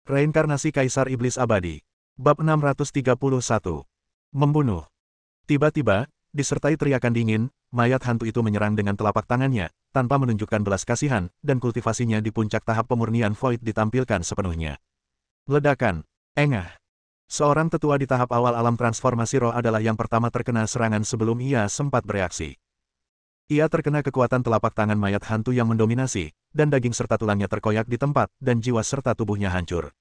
Reinkarnasi Kaisar Iblis Abadi. Bab 631. Membunuh. Tiba-tiba, disertai teriakan dingin, mayat hantu itu menyerang dengan telapak tangannya, tanpa menunjukkan belas kasihan, dan kultivasinya di puncak tahap pemurnian Void ditampilkan sepenuhnya. Ledakan. Engah. Seorang tetua di tahap awal alam transformasi roh adalah yang pertama terkena serangan sebelum ia sempat bereaksi. Ia terkena kekuatan telapak tangan mayat hantu yang mendominasi, dan daging serta tulangnya terkoyak di tempat, dan jiwa serta tubuhnya hancur.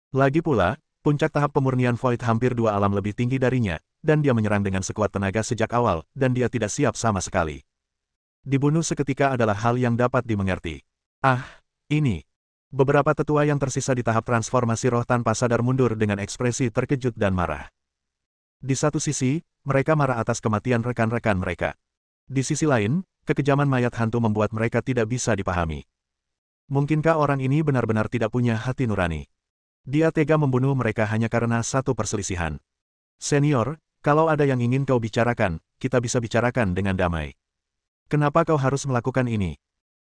Lagi pula, puncak tahap pemurnian Void hampir 2 alam lebih tinggi darinya, dan dia menyerang dengan sekuat tenaga sejak awal, dan dia tidak siap sama sekali. Dibunuh seketika adalah hal yang dapat dimengerti. Ah, ini. Beberapa tetua yang tersisa di tahap transformasi roh tanpa sadar mundur dengan ekspresi terkejut dan marah. Di satu sisi, mereka marah atas kematian rekan-rekan mereka. Di sisi lain, kekejaman mayat hantu membuat mereka tidak bisa dipahami. Mungkinkah orang ini benar-benar tidak punya hati nurani? Dia tega membunuh mereka hanya karena satu perselisihan. Senior, kalau ada yang ingin kau bicarakan, kita bisa bicarakan dengan damai. Kenapa kau harus melakukan ini?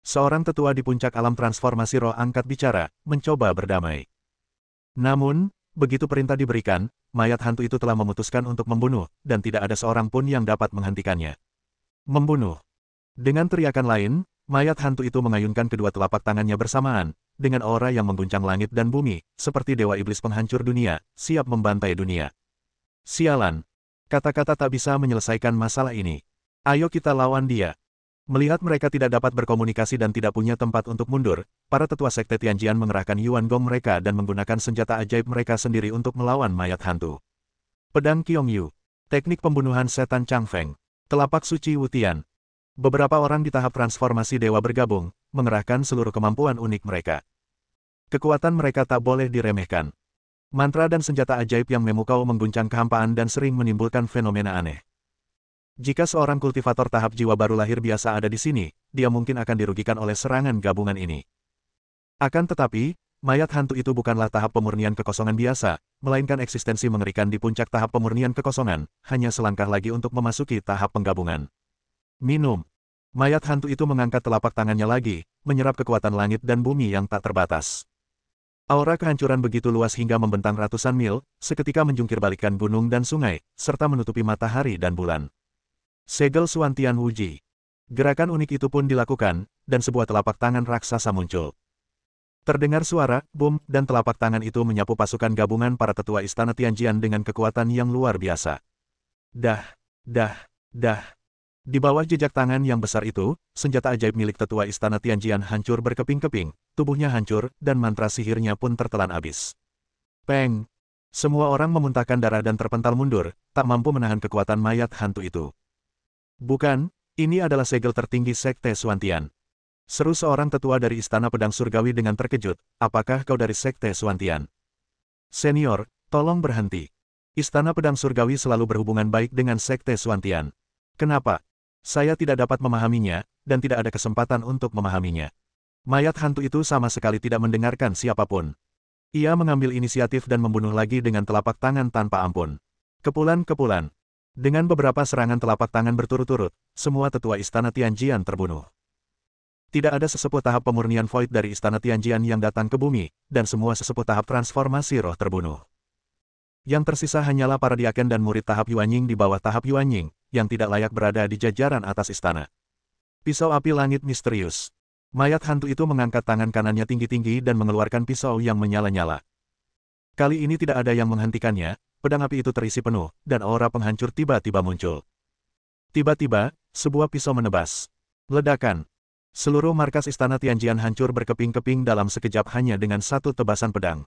Seorang tetua di puncak alam transformasi roh angkat bicara, mencoba berdamai. Namun, begitu perintah diberikan, mayat hantu itu telah memutuskan untuk membunuh, dan tidak ada seorang pun yang dapat menghentikannya. Membunuh. Dengan teriakan lain, mayat hantu itu mengayunkan kedua telapak tangannya bersamaan, dengan aura yang mengguncang langit dan bumi, seperti dewa iblis penghancur dunia, siap membantai dunia. Sialan. Kata-kata tak bisa menyelesaikan masalah ini. Ayo kita lawan dia. Melihat mereka tidak dapat berkomunikasi dan tidak punya tempat untuk mundur, para tetua sekte Tianjian mengerahkan Yuan Gong mereka dan menggunakan senjata ajaib mereka sendiri untuk melawan mayat hantu. Pedang Qiongyu. Teknik pembunuhan setan Changfeng. Telapak suci Wutian. Beberapa orang di tahap transformasi dewa bergabung, mengerahkan seluruh kemampuan unik mereka. Kekuatan mereka tak boleh diremehkan. Mantra dan senjata ajaib yang memukau mengguncang kehampaan dan sering menimbulkan fenomena aneh. Jika seorang kultivator tahap jiwa baru lahir biasa ada di sini, dia mungkin akan dirugikan oleh serangan gabungan ini. Akan tetapi, mayat hantu itu bukanlah tahap pemurnian kekosongan biasa, melainkan eksistensi mengerikan di puncak tahap pemurnian kekosongan, hanya selangkah lagi untuk memasuki tahap penggabungan. Minum. Mayat hantu itu mengangkat telapak tangannya lagi, menyerap kekuatan langit dan bumi yang tak terbatas. Aura kehancuran begitu luas hingga membentang ratusan mil, seketika menjungkir balikan gunung dan sungai, serta menutupi matahari dan bulan. Segel Suantian Wuji. Gerakan unik itu pun dilakukan, dan sebuah telapak tangan raksasa muncul. Terdengar suara, boom, dan telapak tangan itu menyapu pasukan gabungan para tetua istana Tianjian dengan kekuatan yang luar biasa. Dah. Di bawah jejak tangan yang besar itu, senjata ajaib milik tetua istana Tianjian hancur berkeping-keping, tubuhnya hancur, dan mantra sihirnya pun tertelan habis. Peng! Semua orang memuntahkan darah dan terpental mundur, tak mampu menahan kekuatan mayat hantu itu. Bukan, ini adalah segel tertinggi Sekte Suantian. Seru seorang tetua dari Istana Pedang Surgawi dengan terkejut, apakah kau dari Sekte Suantian? Senior, tolong berhenti. Istana Pedang Surgawi selalu berhubungan baik dengan Sekte Suantian. Kenapa? Saya tidak dapat memahaminya, dan tidak ada kesempatan untuk memahaminya. Mayat hantu itu sama sekali tidak mendengarkan siapapun. Ia mengambil inisiatif dan membunuh lagi dengan telapak tangan tanpa ampun. Kepulan-kepulan. Dengan beberapa serangan telapak tangan berturut-turut, semua tetua Istana Tianjian terbunuh. Tidak ada sesepuh tahap pemurnian Void dari Istana Tianjian yang datang ke bumi, dan semua sesepuh tahap transformasi roh terbunuh. Yang tersisa hanyalah para diaken dan murid tahap Yuanying di bawah tahap Yuanying, yang tidak layak berada di jajaran atas istana. Pisau api langit misterius. Mayat hantu itu mengangkat tangan kanannya tinggi-tinggi dan mengeluarkan pisau yang menyala-nyala. Kali ini tidak ada yang menghentikannya, pedang api itu terisi penuh, dan aura penghancur tiba-tiba muncul. Tiba-tiba, sebuah pisau menebas. Ledakan. Seluruh markas istana Tianjian hancur berkeping-keping dalam sekejap hanya dengan satu tebasan pedang.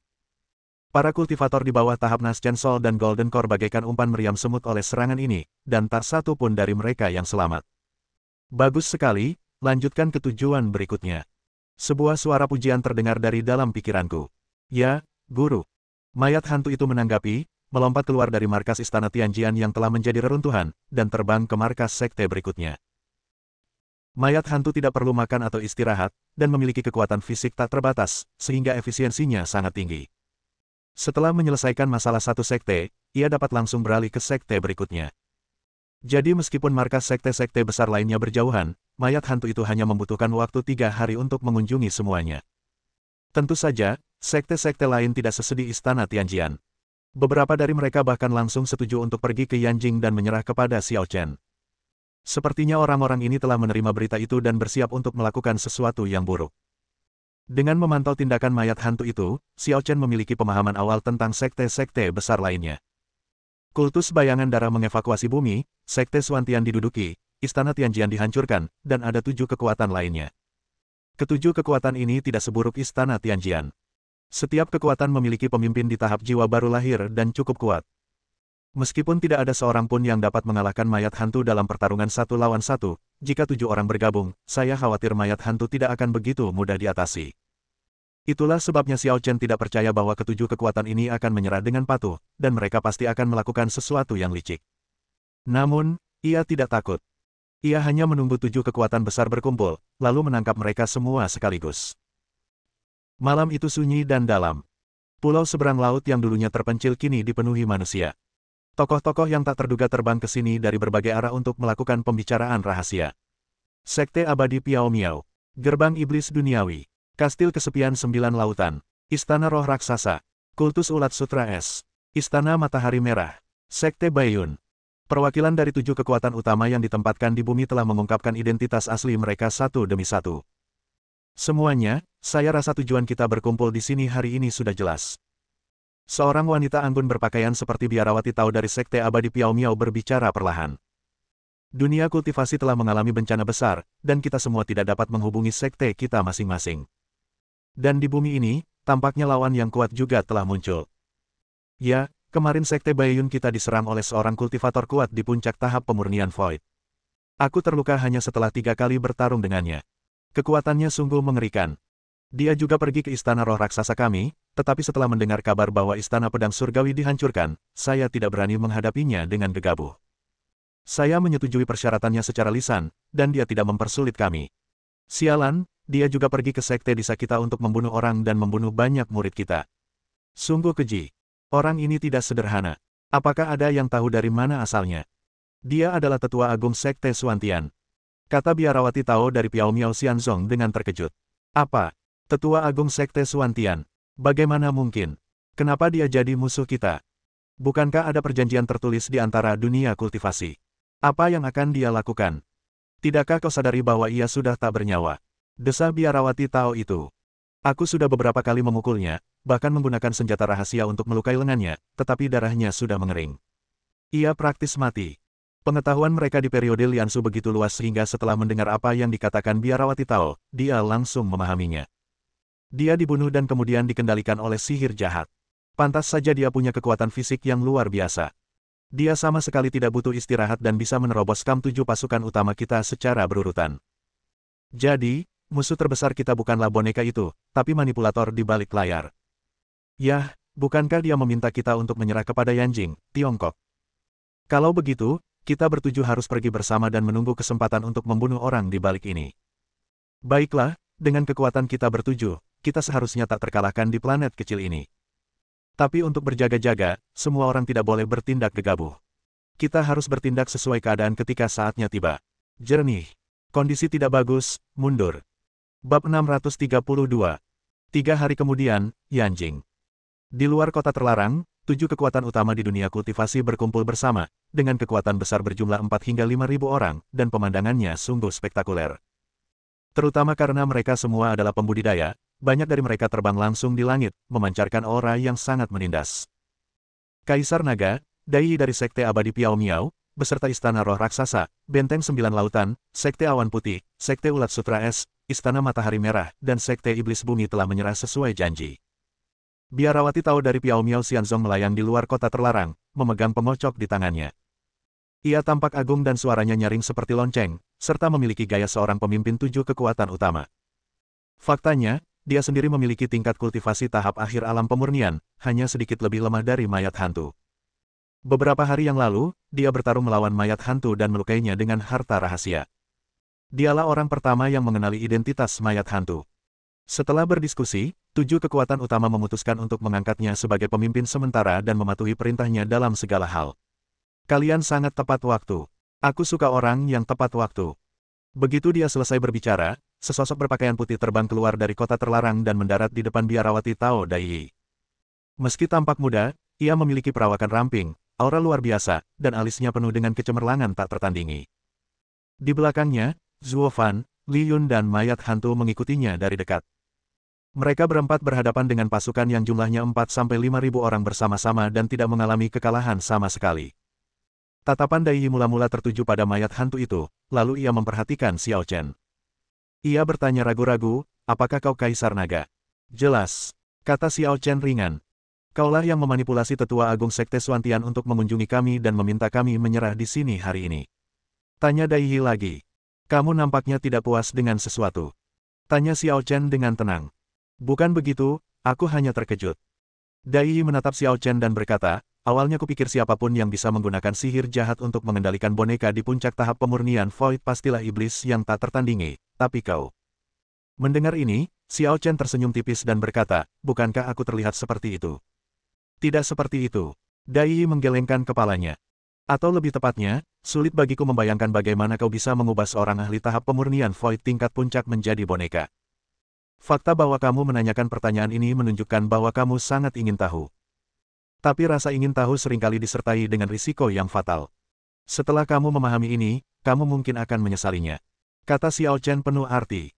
Para kultivator di bawah tahap Naschen Sol dan Golden Core bagaikan umpan meriam semut oleh serangan ini, dan tak satu pun dari mereka yang selamat. Bagus sekali, lanjutkan ke tujuan berikutnya. Sebuah suara pujian terdengar dari dalam pikiranku. Ya, Guru. Mayat hantu itu menanggapi, melompat keluar dari markas istana Tianjian yang telah menjadi reruntuhan, dan terbang ke markas sekte berikutnya. Mayat hantu tidak perlu makan atau istirahat, dan memiliki kekuatan fisik tak terbatas, sehingga efisiensinya sangat tinggi. Setelah menyelesaikan masalah satu sekte, ia dapat langsung beralih ke sekte berikutnya. Jadi meskipun markas sekte-sekte besar lainnya berjauhan, mayat hantu itu hanya membutuhkan waktu 3 hari untuk mengunjungi semuanya. Tentu saja, sekte-sekte lain tidak sesedih Istana Tianjian. Beberapa dari mereka bahkan langsung setuju untuk pergi ke Yanjing dan menyerah kepada Xiao Chen. Sepertinya orang-orang ini telah menerima berita itu dan bersiap untuk melakukan sesuatu yang buruk. Dengan memantau tindakan mayat hantu itu, Xiao Chen memiliki pemahaman awal tentang sekte-sekte besar lainnya. Kultus bayangan darah mengevakuasi bumi, sekte Xuantian diduduki, Istana Tianjian dihancurkan, dan ada 7 kekuatan lainnya. Ketujuh kekuatan ini tidak seburuk Istana Tianjian. Setiap kekuatan memiliki pemimpin di tahap jiwa baru lahir dan cukup kuat. Meskipun tidak ada seorang pun yang dapat mengalahkan mayat hantu dalam pertarungan 1 lawan 1, jika 7 orang bergabung, saya khawatir mayat hantu tidak akan begitu mudah diatasi. Itulah sebabnya Xiao Chen tidak percaya bahwa ketujuh kekuatan ini akan menyerah dengan patuh, dan mereka pasti akan melakukan sesuatu yang licik. Namun, ia tidak takut. Ia hanya menunggu 7 kekuatan besar berkumpul, lalu menangkap mereka semua sekaligus. Malam itu sunyi dan dalam. Pulau seberang laut yang dulunya terpencil kini dipenuhi manusia. Tokoh-tokoh yang tak terduga terbang ke sini dari berbagai arah untuk melakukan pembicaraan rahasia. Sekte Abadi Piao Miao, Gerbang Iblis Duniawi, Kastil Kesepian 9 Lautan, Istana Roh Raksasa, Kultus Ulat Sutra Es, Istana Matahari Merah, Sekte Baiyun. Perwakilan dari 7 kekuatan utama yang ditempatkan di bumi telah mengungkapkan identitas asli mereka satu demi satu. Semuanya, saya rasa tujuan kita berkumpul di sini hari ini sudah jelas. Seorang wanita anggun berpakaian seperti biarawati Tao dari Sekte Abadi Piao Miao berbicara perlahan. Dunia kultivasi telah mengalami bencana besar, dan kita semua tidak dapat menghubungi sekte kita masing-masing. Dan di bumi ini, tampaknya lawan yang kuat juga telah muncul. Ya, kemarin Sekte Baiyun kita diserang oleh seorang kultivator kuat di puncak tahap pemurnian Void. Aku terluka hanya setelah 3 kali bertarung dengannya. Kekuatannya sungguh mengerikan. Dia juga pergi ke istana roh raksasa kami, tetapi setelah mendengar kabar bahwa istana pedang surgawi dihancurkan, saya tidak berani menghadapinya dengan gegabah. Saya menyetujui persyaratannya secara lisan, dan dia tidak mempersulit kami. Sialan, dia juga pergi ke sekte desa kita untuk membunuh orang dan membunuh banyak murid kita. Sungguh keji. Orang ini tidak sederhana. Apakah ada yang tahu dari mana asalnya? Dia adalah tetua agung sekte Xuantian. Kata biarawati Tao dari Piao Miao Xianzong dengan terkejut. Apa? Tetua agung sekte Xuantian? Bagaimana mungkin? Kenapa dia jadi musuh kita? Bukankah ada perjanjian tertulis di antara dunia kultivasi? Apa yang akan dia lakukan? Tidakkah kau sadari bahwa ia sudah tak bernyawa? Desah biarawati Tao itu. Aku sudah beberapa kali memukulnya, bahkan menggunakan senjata rahasia untuk melukai lengannya, tetapi darahnya sudah mengering. Ia praktis mati. Pengetahuan mereka di periode Liansu begitu luas sehingga setelah mendengar apa yang dikatakan biarawati Tao, dia langsung memahaminya. Dia dibunuh dan kemudian dikendalikan oleh sihir jahat. Pantas saja dia punya kekuatan fisik yang luar biasa. Dia sama sekali tidak butuh istirahat dan bisa menerobos kam 7 pasukan utama kita secara berurutan. Jadi, musuh terbesar kita bukanlah boneka itu, tapi manipulator di balik layar. Yah, bukankah dia meminta kita untuk menyerah kepada Yanjing, Tiongkok? Kalau begitu, kita bertujuh harus pergi bersama dan menunggu kesempatan untuk membunuh orang di balik ini. Baiklah, dengan kekuatan kita bertujuh, kita seharusnya tak terkalahkan di planet kecil ini. Tapi untuk berjaga-jaga, semua orang tidak boleh bertindak gegabah. Kita harus bertindak sesuai keadaan ketika saatnya tiba. Jernih. Kondisi tidak bagus, mundur. Bab 632. 3 hari kemudian, Yanjing. Di luar kota terlarang, 7 kekuatan utama di dunia kultivasi berkumpul bersama, dengan kekuatan besar berjumlah 4 hingga 5.000 orang, dan pemandangannya sungguh spektakuler. Terutama karena mereka semua adalah pembudidaya, banyak dari mereka terbang langsung di langit, memancarkan aura yang sangat menindas. Kaisar Naga, Dai dari Sekte Abadi Piao Miao, beserta Istana Roh Raksasa, Benteng 9 Lautan, Sekte Awan Putih, Sekte Ulat Sutra Es, Istana Matahari Merah, dan Sekte Iblis Bumi telah menyerah sesuai janji. Biarawati Tao dari Piao Miao Xianzong melayang di luar kota terlarang, memegang pengocok di tangannya. Ia tampak agung dan suaranya nyaring seperti lonceng, serta memiliki gaya seorang pemimpin 7 kekuatan utama. Faktanya, dia sendiri memiliki tingkat kultivasi tahap akhir alam pemurnian, hanya sedikit lebih lemah dari mayat hantu. Beberapa hari yang lalu, dia bertarung melawan mayat hantu dan melukainya dengan harta rahasia. Dialah orang pertama yang mengenali identitas mayat hantu. Setelah berdiskusi, 7 kekuatan utama memutuskan untuk mengangkatnya sebagai pemimpin sementara dan mematuhi perintahnya dalam segala hal. Kalian sangat tepat waktu. Aku suka orang yang tepat waktu. Begitu dia selesai berbicara, sesosok berpakaian putih terbang keluar dari kota terlarang dan mendarat di depan biarawati Tao Daiyi. Meski tampak muda, ia memiliki perawakan ramping, aura luar biasa, dan alisnya penuh dengan kecemerlangan tak tertandingi. Di belakangnya, Zhuo Fan, Li Yun dan mayat hantu mengikutinya dari dekat. Mereka berempat berhadapan dengan pasukan yang jumlahnya 4-5 ribu orang bersama-sama dan tidak mengalami kekalahan sama sekali. Tatapan Daiyi mula-mula tertuju pada mayat hantu itu, lalu ia memperhatikan Xiao Chen. Ia bertanya ragu-ragu, apakah kau Kaisar Naga? Jelas, kata Xiao Chen ringan. Kaulah yang memanipulasi Tetua Agung Sekte Xuantian untuk mengunjungi kami dan meminta kami menyerah di sini hari ini. Tanya Daiyi lagi. Kamu nampaknya tidak puas dengan sesuatu. Tanya Xiao Chen dengan tenang. Bukan begitu, aku hanya terkejut. Daiyi menatap Xiao Chen dan berkata, awalnya kupikir siapapun yang bisa menggunakan sihir jahat untuk mengendalikan boneka di puncak tahap pemurnian Void pastilah iblis yang tak tertandingi, tapi kau. Mendengar ini, Xiao Chen tersenyum tipis dan berkata, bukankah aku terlihat seperti itu? Tidak seperti itu. Daiyi menggelengkan kepalanya. Atau lebih tepatnya, sulit bagiku membayangkan bagaimana kau bisa mengubah seorang ahli tahap pemurnian Void tingkat puncak menjadi boneka. Fakta bahwa kamu menanyakan pertanyaan ini menunjukkan bahwa kamu sangat ingin tahu. Tapi rasa ingin tahu seringkali disertai dengan risiko yang fatal. Setelah kamu memahami ini, kamu mungkin akan menyesalinya. Kata Xiao Chen penuh arti.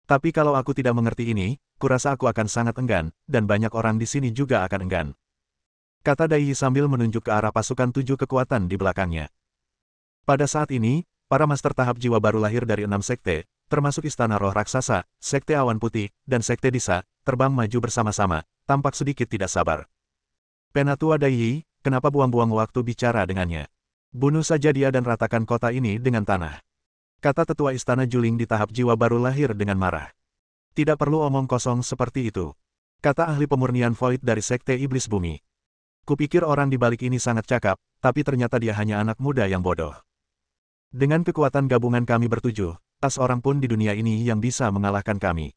Tapi kalau aku tidak mengerti ini, kurasa aku akan sangat enggan, dan banyak orang di sini juga akan enggan. Kata Daiyi sambil menunjuk ke arah pasukan 7 kekuatan di belakangnya. Pada saat ini, para master tahap jiwa baru lahir dari 6 sekte, termasuk Istana Roh Raksasa, Sekte Awan Putih, dan Sekte Disa, terbang maju bersama-sama, tampak sedikit tidak sabar. Penatua Daiyi, kenapa buang-buang waktu bicara dengannya? Bunuh saja dia dan ratakan kota ini dengan tanah. Kata Tetua Istana Juling di tahap jiwa baru lahir dengan marah. Tidak perlu omong kosong seperti itu. Kata ahli pemurnian Void dari Sekte Iblis Bumi. Kupikir orang di balik ini sangat cakap, tapi ternyata dia hanya anak muda yang bodoh. Dengan kekuatan gabungan kami bertujuh, tak seorang pun di dunia ini yang bisa mengalahkan kami.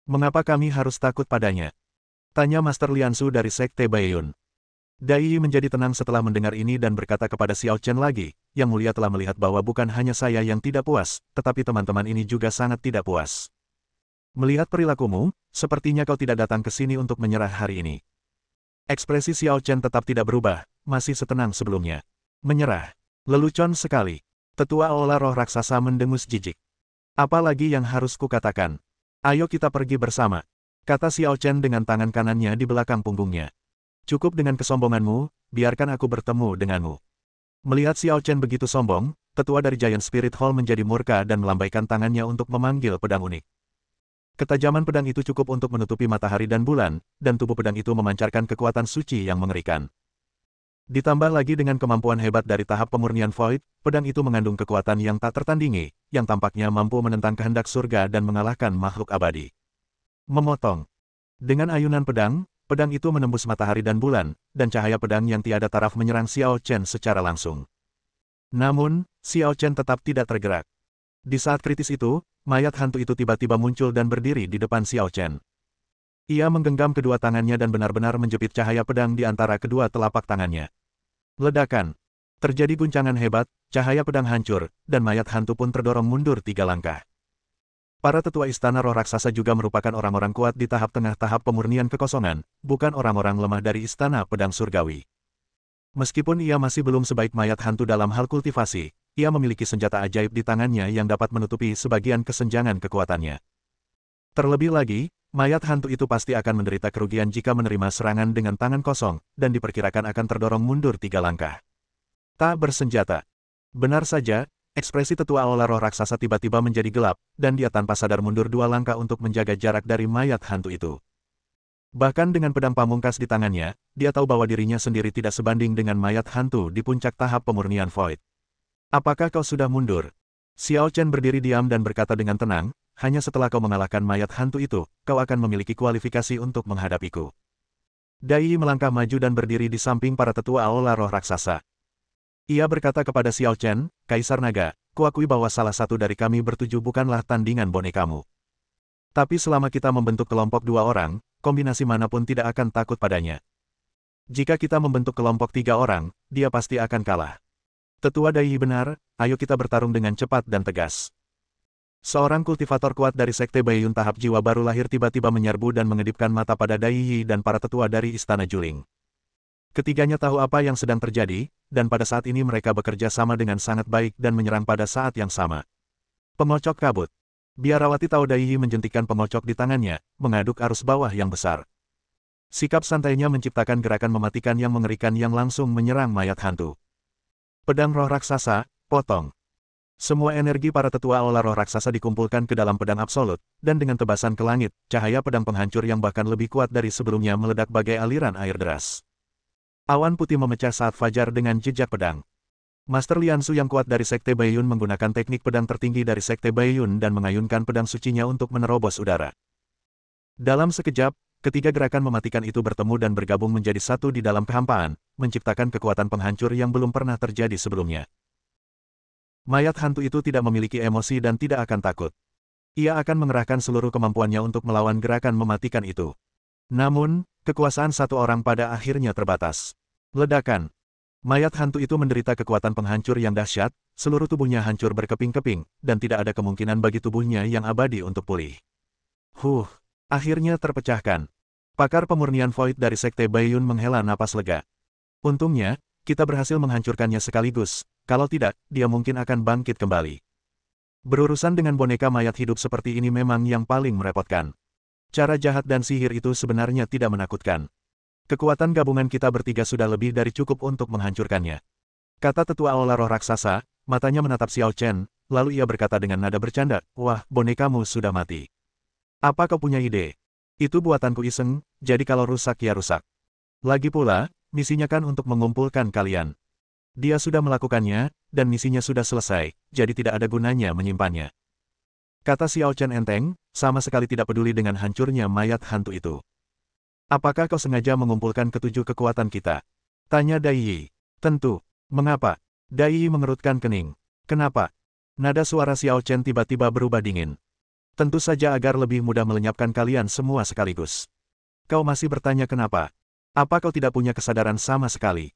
Mengapa kami harus takut padanya? Tanya Master Liansu dari Sekte Baiyun. Daiyi menjadi tenang setelah mendengar ini dan berkata kepada Xiao Chen lagi, Yang Mulia telah melihat bahwa bukan hanya saya yang tidak puas, tetapi teman-teman ini juga sangat tidak puas. Melihat perilakumu, sepertinya kau tidak datang ke sini untuk menyerah hari ini. Ekspresi Xiao Chen tetap tidak berubah, masih setenang sebelumnya. Menyerah. Lelucon sekali. Tetua Aula Roh Raksasa mendengus jijik. Apalagi yang harus kukatakan? Ayo kita pergi bersama. Kata Xiao Chen dengan tangan kanannya di belakang punggungnya. Cukup dengan kesombonganmu, biarkan aku bertemu denganmu. Melihat Xiao Chen begitu sombong, tetua dari Giant Spirit Hall menjadi murka dan melambaikan tangannya untuk memanggil pedang unik. Ketajaman pedang itu cukup untuk menutupi matahari dan bulan, dan tubuh pedang itu memancarkan kekuatan suci yang mengerikan. Ditambah lagi dengan kemampuan hebat dari tahap pemurnian Void, pedang itu mengandung kekuatan yang tak tertandingi, yang tampaknya mampu menentang kehendak surga dan mengalahkan makhluk abadi. Memotong. Dengan ayunan pedang, pedang itu menembus matahari dan bulan, dan cahaya pedang yang tiada taraf menyerang Xiao Chen secara langsung. Namun, Xiao Chen tetap tidak tergerak. Di saat kritis itu, mayat hantu itu tiba-tiba muncul dan berdiri di depan Xiao Chen. Ia menggenggam kedua tangannya dan benar-benar menjepit cahaya pedang di antara kedua telapak tangannya. Ledakan. Terjadi guncangan hebat, cahaya pedang hancur, dan mayat hantu pun terdorong mundur 3 langkah. Para tetua Istana Roh Raksasa juga merupakan orang-orang kuat di tahap tengah tahap pemurnian kekosongan, bukan orang-orang lemah dari Istana Pedang Surgawi. Meskipun ia masih belum sebaik mayat hantu dalam hal kultivasi, ia memiliki senjata ajaib di tangannya yang dapat menutupi sebagian kesenjangan kekuatannya. Terlebih lagi, mayat hantu itu pasti akan menderita kerugian jika menerima serangan dengan tangan kosong, dan diperkirakan akan terdorong mundur 3 langkah. Tak bersenjata. Benar saja, ekspresi tetua Aula Roh Raksasa tiba-tiba menjadi gelap, dan dia tanpa sadar mundur 2 langkah untuk menjaga jarak dari mayat hantu itu. Bahkan dengan pedang pamungkas di tangannya, dia tahu bahwa dirinya sendiri tidak sebanding dengan mayat hantu di puncak tahap pemurnian Void. Apakah kau sudah mundur? Xiao Chen berdiri diam dan berkata dengan tenang, hanya setelah kau mengalahkan mayat hantu itu, kau akan memiliki kualifikasi untuk menghadapiku. Daiyi melangkah maju dan berdiri di samping para tetua Aula Roh Raksasa. Ia berkata kepada Xiao Chen, Kaisar Naga, kuakui bahwa salah satu dari kami bertujuh bukanlah tandingan bonekamu. Tapi selama kita membentuk kelompok 2 orang, kombinasi manapun tidak akan takut padanya. Jika kita membentuk kelompok 3 orang, dia pasti akan kalah. Tetua Daiyi benar, ayo kita bertarung dengan cepat dan tegas. Seorang kultivator kuat dari Sekte Baiyun tahap jiwa baru lahir tiba-tiba menyerbu dan mengedipkan mata pada Dai Yi dan para tetua dari Istana Juling. Ketiganya tahu apa yang sedang terjadi, dan pada saat ini mereka bekerja sama dengan sangat baik dan menyerang pada saat yang sama. Pengocok kabut. Biarawati tahu Dai Yi menjentikan pengocok di tangannya, mengaduk arus bawah yang besar. Sikap santainya menciptakan gerakan mematikan yang mengerikan yang langsung menyerang mayat hantu. Pedang roh raksasa, potong. Semua energi para tetua aula roh raksasa dikumpulkan ke dalam pedang absolut, dan dengan tebasan ke langit, cahaya pedang penghancur yang bahkan lebih kuat dari sebelumnya meledak bagai aliran air deras. Awan putih memecah saat fajar dengan jejak pedang. Master Liansu yang kuat dari Sekte Baiyun menggunakan teknik pedang tertinggi dari Sekte Baiyun dan mengayunkan pedang sucinya untuk menerobos udara. Dalam sekejap, ketiga gerakan mematikan itu bertemu dan bergabung menjadi satu di dalam kehampaan, menciptakan kekuatan penghancur yang belum pernah terjadi sebelumnya. Mayat hantu itu tidak memiliki emosi dan tidak akan takut. Ia akan mengerahkan seluruh kemampuannya untuk melawan gerakan mematikan itu. Namun, kekuasaan satu orang pada akhirnya terbatas. Ledakan. Mayat hantu itu menderita kekuatan penghancur yang dahsyat, seluruh tubuhnya hancur berkeping-keping, dan tidak ada kemungkinan bagi tubuhnya yang abadi untuk pulih. Akhirnya terpecahkan. Pakar pemurnian Void dari Sekte Baiyun menghela napas lega. Untungnya, kita berhasil menghancurkannya sekaligus. Kalau tidak, dia mungkin akan bangkit kembali. Berurusan dengan boneka mayat hidup seperti ini memang yang paling merepotkan. Cara jahat dan sihir itu sebenarnya tidak menakutkan. Kekuatan gabungan kita bertiga sudah lebih dari cukup untuk menghancurkannya. Kata tetua aula roh raksasa, matanya menatap Xiao Chen, lalu ia berkata dengan nada bercanda, "Wah, bonekamu sudah mati. Apa kau punya ide? Itu buatanku iseng, jadi kalau rusak ya rusak. Lagi pula, misinya kan untuk mengumpulkan kalian. Dia sudah melakukannya, dan misinya sudah selesai, jadi tidak ada gunanya menyimpannya." Kata Xiao Chen enteng, sama sekali tidak peduli dengan hancurnya mayat hantu itu. "Apakah kau sengaja mengumpulkan ketujuh kekuatan kita?" Tanya Dai Yi. "Tentu. Mengapa?" Dai Yi mengerutkan kening. "Kenapa?" Nada suara Xiao Chen tiba-tiba berubah dingin. "Tentu saja agar lebih mudah melenyapkan kalian semua sekaligus." "Kau masih bertanya kenapa? Apa kau tidak punya kesadaran sama sekali?"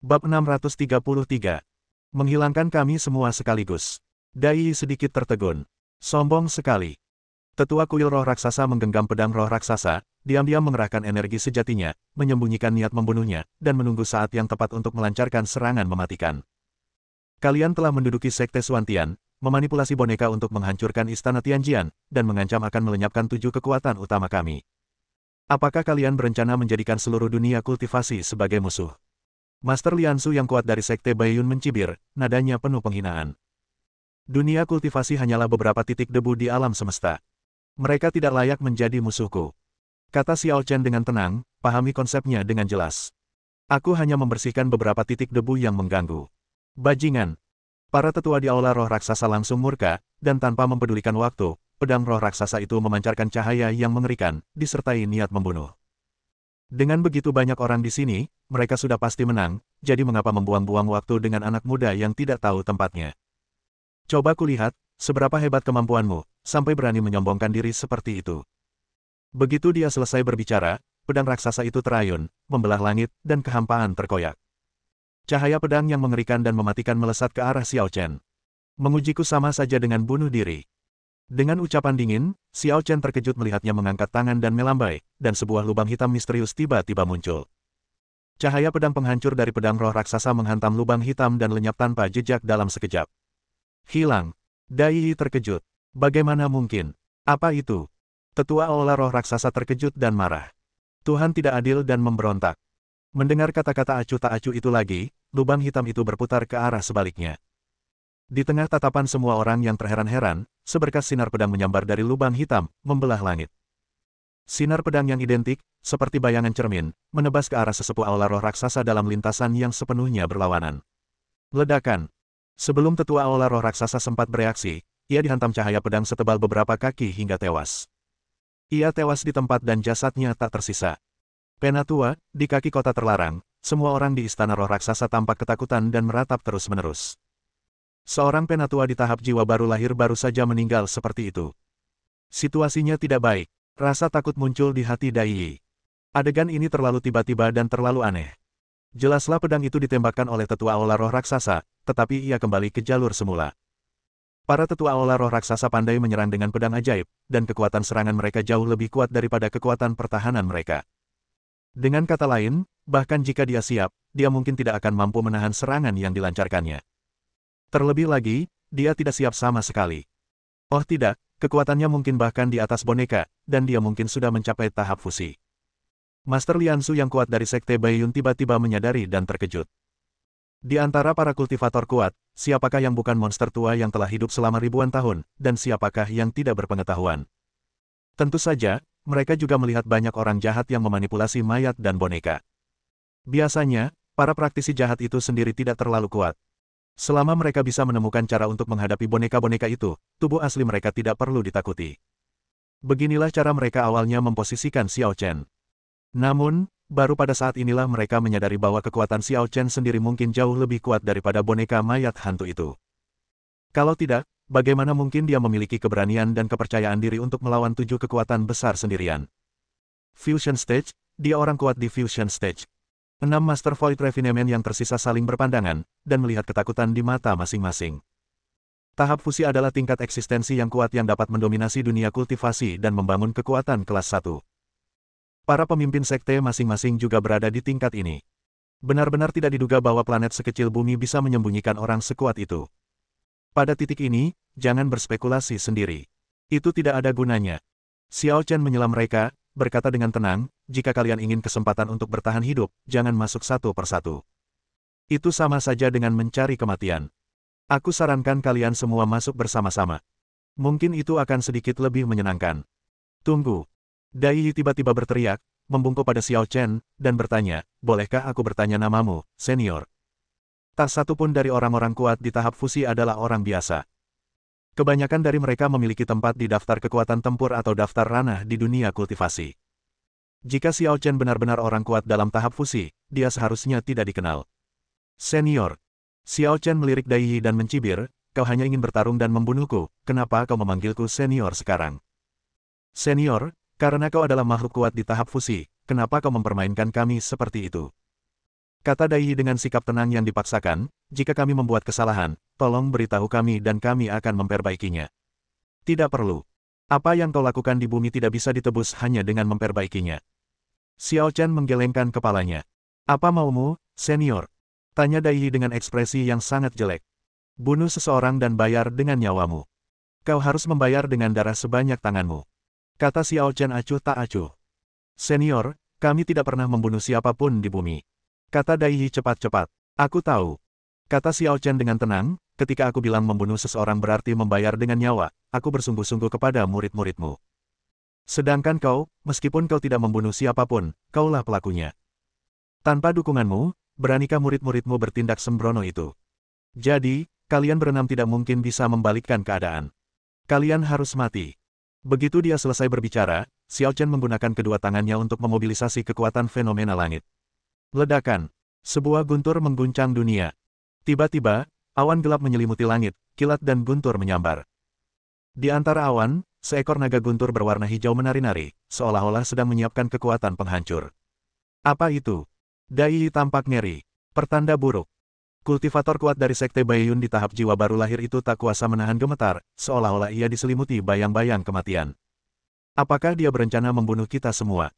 Bab 633. Menghilangkan kami semua sekaligus. Dai Yi sedikit tertegun. Sombong sekali. Tetua kuil roh raksasa menggenggam pedang roh raksasa, diam-diam mengerahkan energi sejatinya, menyembunyikan niat membunuhnya, dan menunggu saat yang tepat untuk melancarkan serangan mematikan. "Kalian telah menduduki Sekte Suantian, memanipulasi boneka untuk menghancurkan Istana Tianjian, dan mengancam akan melenyapkan 7 kekuatan utama kami. Apakah kalian berencana menjadikan seluruh dunia kultivasi sebagai musuh?" Master Liansu yang kuat dari Sekte Baiyun mencibir, nadanya penuh penghinaan. "Dunia kultivasi hanyalah beberapa titik debu di alam semesta. Mereka tidak layak menjadi musuhku," kata Xiao Chen dengan tenang, pahami konsepnya dengan jelas. "Aku hanya membersihkan beberapa titik debu yang mengganggu." "Bajingan!" Para tetua di aula roh raksasa langsung murka, dan tanpa mempedulikan waktu, pedang roh raksasa itu memancarkan cahaya yang mengerikan, disertai niat membunuh. Dengan begitu banyak orang di sini, mereka sudah pasti menang, jadi mengapa membuang-buang waktu dengan anak muda yang tidak tahu tempatnya? "Coba kulihat, seberapa hebat kemampuanmu, sampai berani menyombongkan diri seperti itu." Begitu dia selesai berbicara, pedang raksasa itu terayun, membelah langit, dan kehampaan terkoyak. Cahaya pedang yang mengerikan dan mematikan melesat ke arah Xiao Chen. "Mengujiku sama saja dengan bunuh diri." Dengan ucapan dingin, Xiao Chen terkejut melihatnya mengangkat tangan dan melambai, dan sebuah lubang hitam misterius tiba-tiba muncul. Cahaya pedang penghancur dari pedang roh raksasa menghantam lubang hitam dan lenyap tanpa jejak dalam sekejap. "Hilang." Dai Yi terkejut. "Bagaimana mungkin? Apa itu?" Tetua aula roh raksasa terkejut dan marah. "Tuhan tidak adil dan memberontak." Mendengar kata-kata acuh tak acuh itu lagi, lubang hitam itu berputar ke arah sebaliknya. Di tengah tatapan semua orang yang terheran-heran, seberkas sinar pedang menyambar dari lubang hitam, membelah langit. Sinar pedang yang identik, seperti bayangan cermin, menebas ke arah sesepuh aula roh raksasa dalam lintasan yang sepenuhnya berlawanan. Ledakan. Sebelum tetua aula roh raksasa sempat bereaksi, ia dihantam cahaya pedang setebal beberapa kaki hingga tewas. Ia tewas di tempat dan jasadnya tak tersisa. Penatua, di kaki kota terlarang, semua orang di istana roh raksasa tampak ketakutan dan meratap terus-menerus. Seorang penatua di tahap jiwa baru lahir baru saja meninggal seperti itu. Situasinya tidak baik. Rasa takut muncul di hati Dai Yi. Adegan ini terlalu tiba-tiba dan terlalu aneh. Jelaslah pedang itu ditembakkan oleh tetua aula roh raksasa, tetapi ia kembali ke jalur semula. Para tetua aula roh raksasa pandai menyerang dengan pedang ajaib, dan kekuatan serangan mereka jauh lebih kuat daripada kekuatan pertahanan mereka. Dengan kata lain, bahkan jika dia siap, dia mungkin tidak akan mampu menahan serangan yang dilancarkannya. Terlebih lagi, dia tidak siap sama sekali. Oh tidak, kekuatannya mungkin bahkan di atas boneka, dan dia mungkin sudah mencapai tahap fusi. Master Liansu yang kuat dari Sekte Baiyun tiba-tiba menyadari dan terkejut. Di antara para kultivator kuat, siapakah yang bukan monster tua yang telah hidup selama ribuan tahun, dan siapakah yang tidak berpengetahuan? Tentu saja, mereka juga melihat banyak orang jahat yang memanipulasi mayat dan boneka. Biasanya, para praktisi jahat itu sendiri tidak terlalu kuat. Selama mereka bisa menemukan cara untuk menghadapi boneka-boneka itu, tubuh asli mereka tidak perlu ditakuti. Beginilah cara mereka awalnya memposisikan Xiao Chen. Namun, baru pada saat inilah mereka menyadari bahwa kekuatan Xiao Chen sendiri mungkin jauh lebih kuat daripada boneka mayat hantu itu. Kalau tidak, bagaimana mungkin dia memiliki keberanian dan kepercayaan diri untuk melawan 7 kekuatan besar sendirian? Fusion Stage, dia orang kuat di Fusion Stage. 6 Master Void Refinement yang tersisa saling berpandangan, dan melihat ketakutan di mata masing-masing. Tahap fusi adalah tingkat eksistensi yang kuat yang dapat mendominasi dunia kultivasi dan membangun kekuatan kelas 1. Para pemimpin sekte masing-masing juga berada di tingkat ini. Benar-benar tidak diduga bahwa planet sekecil bumi bisa menyembunyikan orang sekuat itu. Pada titik ini, jangan berspekulasi sendiri. Itu tidak ada gunanya. Xiao Chen menyela mereka, berkata dengan tenang, jika kalian ingin kesempatan untuk bertahan hidup, jangan masuk satu persatu. Itu sama saja dengan mencari kematian. Aku sarankan kalian semua masuk bersama-sama. Mungkin itu akan sedikit lebih menyenangkan. Tunggu. Dai Yi tiba-tiba berteriak, membungkuk pada Xiao Chen, dan bertanya, bolehkah aku bertanya namamu, senior? Tak satu pun dari orang-orang kuat di tahap fusi adalah orang biasa. Kebanyakan dari mereka memiliki tempat di daftar kekuatan tempur atau daftar ranah di dunia kultivasi. Jika Xiao Chen benar-benar orang kuat dalam tahap fusi, dia seharusnya tidak dikenal. Senior. Xiao Chen melirik Dai Yi dan mencibir, kau hanya ingin bertarung dan membunuhku, kenapa kau memanggilku senior sekarang? Senior, karena kau adalah makhluk kuat di tahap fusi, kenapa kau mempermainkan kami seperti itu? Kata Dai Yi dengan sikap tenang yang dipaksakan, jika kami membuat kesalahan, tolong beritahu kami dan kami akan memperbaikinya. Tidak perlu. Apa yang kau lakukan di bumi tidak bisa ditebus hanya dengan memperbaikinya. Xiao Chen menggelengkan kepalanya. Apa maumu, senior? Tanya Dai Yi dengan ekspresi yang sangat jelek. Bunuh seseorang dan bayar dengan nyawamu. Kau harus membayar dengan darah sebanyak tanganmu. Kata Xiao Chen acuh tak acuh. Senior, kami tidak pernah membunuh siapapun di bumi. Kata Dai Yi cepat-cepat. Aku tahu. Kata Xiao Chen dengan tenang, ketika aku bilang membunuh seseorang berarti membayar dengan nyawa, aku bersungguh-sungguh kepada murid-muridmu. Sedangkan kau, meskipun kau tidak membunuh siapapun, kaulah pelakunya. Tanpa dukunganmu, beranikah murid-muridmu bertindak sembrono itu? Jadi, kalian berenam tidak mungkin bisa membalikkan keadaan. Kalian harus mati. Begitu dia selesai berbicara, Xiao Chen menggunakan kedua tangannya untuk memobilisasi kekuatan fenomena langit. Ledakan. Sebuah guntur mengguncang dunia. Tiba-tiba, awan gelap menyelimuti langit, kilat dan guntur menyambar. Di antara awan, seekor naga guntur berwarna hijau menari-nari, seolah-olah sedang menyiapkan kekuatan penghancur. Apa itu? Dai Yi tampak ngeri. Pertanda buruk. Kultivator kuat dari Sekte Baiyun di tahap jiwa baru lahir itu tak kuasa menahan gemetar, seolah-olah ia diselimuti bayang-bayang kematian. Apakah dia berencana membunuh kita semua?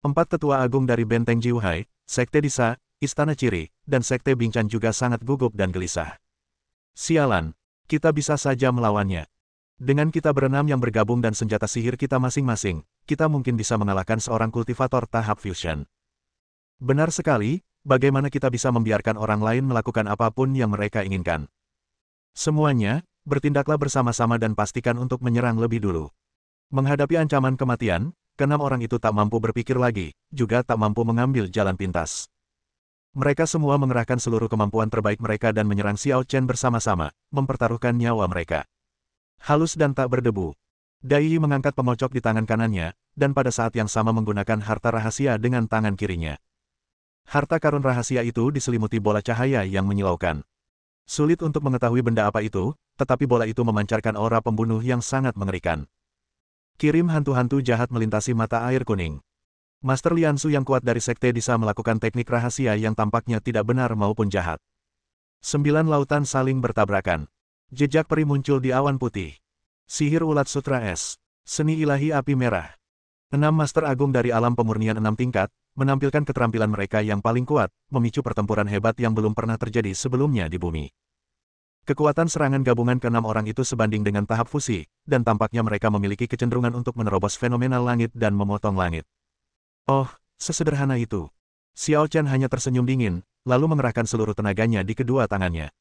4 tetua agung dari Benteng Jiuhai, Sekte Disa, Istana Ciri, dan Sekte Binchan juga sangat gugup dan gelisah. Sialan, kita bisa saja melawannya. Dengan kita berenam yang bergabung dan senjata sihir kita masing-masing, kita mungkin bisa mengalahkan seorang kultivator tahap fusion. Benar sekali. Bagaimana kita bisa membiarkan orang lain melakukan apapun yang mereka inginkan? Semuanya, bertindaklah bersama-sama dan pastikan untuk menyerang lebih dulu. Menghadapi ancaman kematian, keenam orang itu tak mampu berpikir lagi, juga tak mampu mengambil jalan pintas. Mereka semua mengerahkan seluruh kemampuan terbaik mereka dan menyerang Xiao Chen bersama-sama, mempertaruhkan nyawa mereka. Halus dan tak berdebu. Dai Yi mengangkat pemocok di tangan kanannya, dan pada saat yang sama menggunakan harta rahasia dengan tangan kirinya. Harta karun rahasia itu diselimuti bola cahaya yang menyilaukan. Sulit untuk mengetahui benda apa itu, tetapi bola itu memancarkan aura pembunuh yang sangat mengerikan. Kirim hantu-hantu jahat melintasi mata air kuning. Master Liansu yang kuat dari Sekte Disa melakukan teknik rahasia yang tampaknya tidak benar maupun jahat. 9 lautan saling bertabrakan. Jejak peri muncul di awan putih. Sihir ulat sutra es. Seni ilahi api merah. 6 Master Agung dari alam pemurnian 6 tingkat, menampilkan keterampilan mereka yang paling kuat, memicu pertempuran hebat yang belum pernah terjadi sebelumnya di bumi. Kekuatan serangan gabungan ke-6 orang itu sebanding dengan tahap fusi, dan tampaknya mereka memiliki kecenderungan untuk menerobos fenomena langit dan memotong langit. Oh, sesederhana itu. Xiao Chen hanya tersenyum dingin, lalu mengerahkan seluruh tenaganya di kedua tangannya.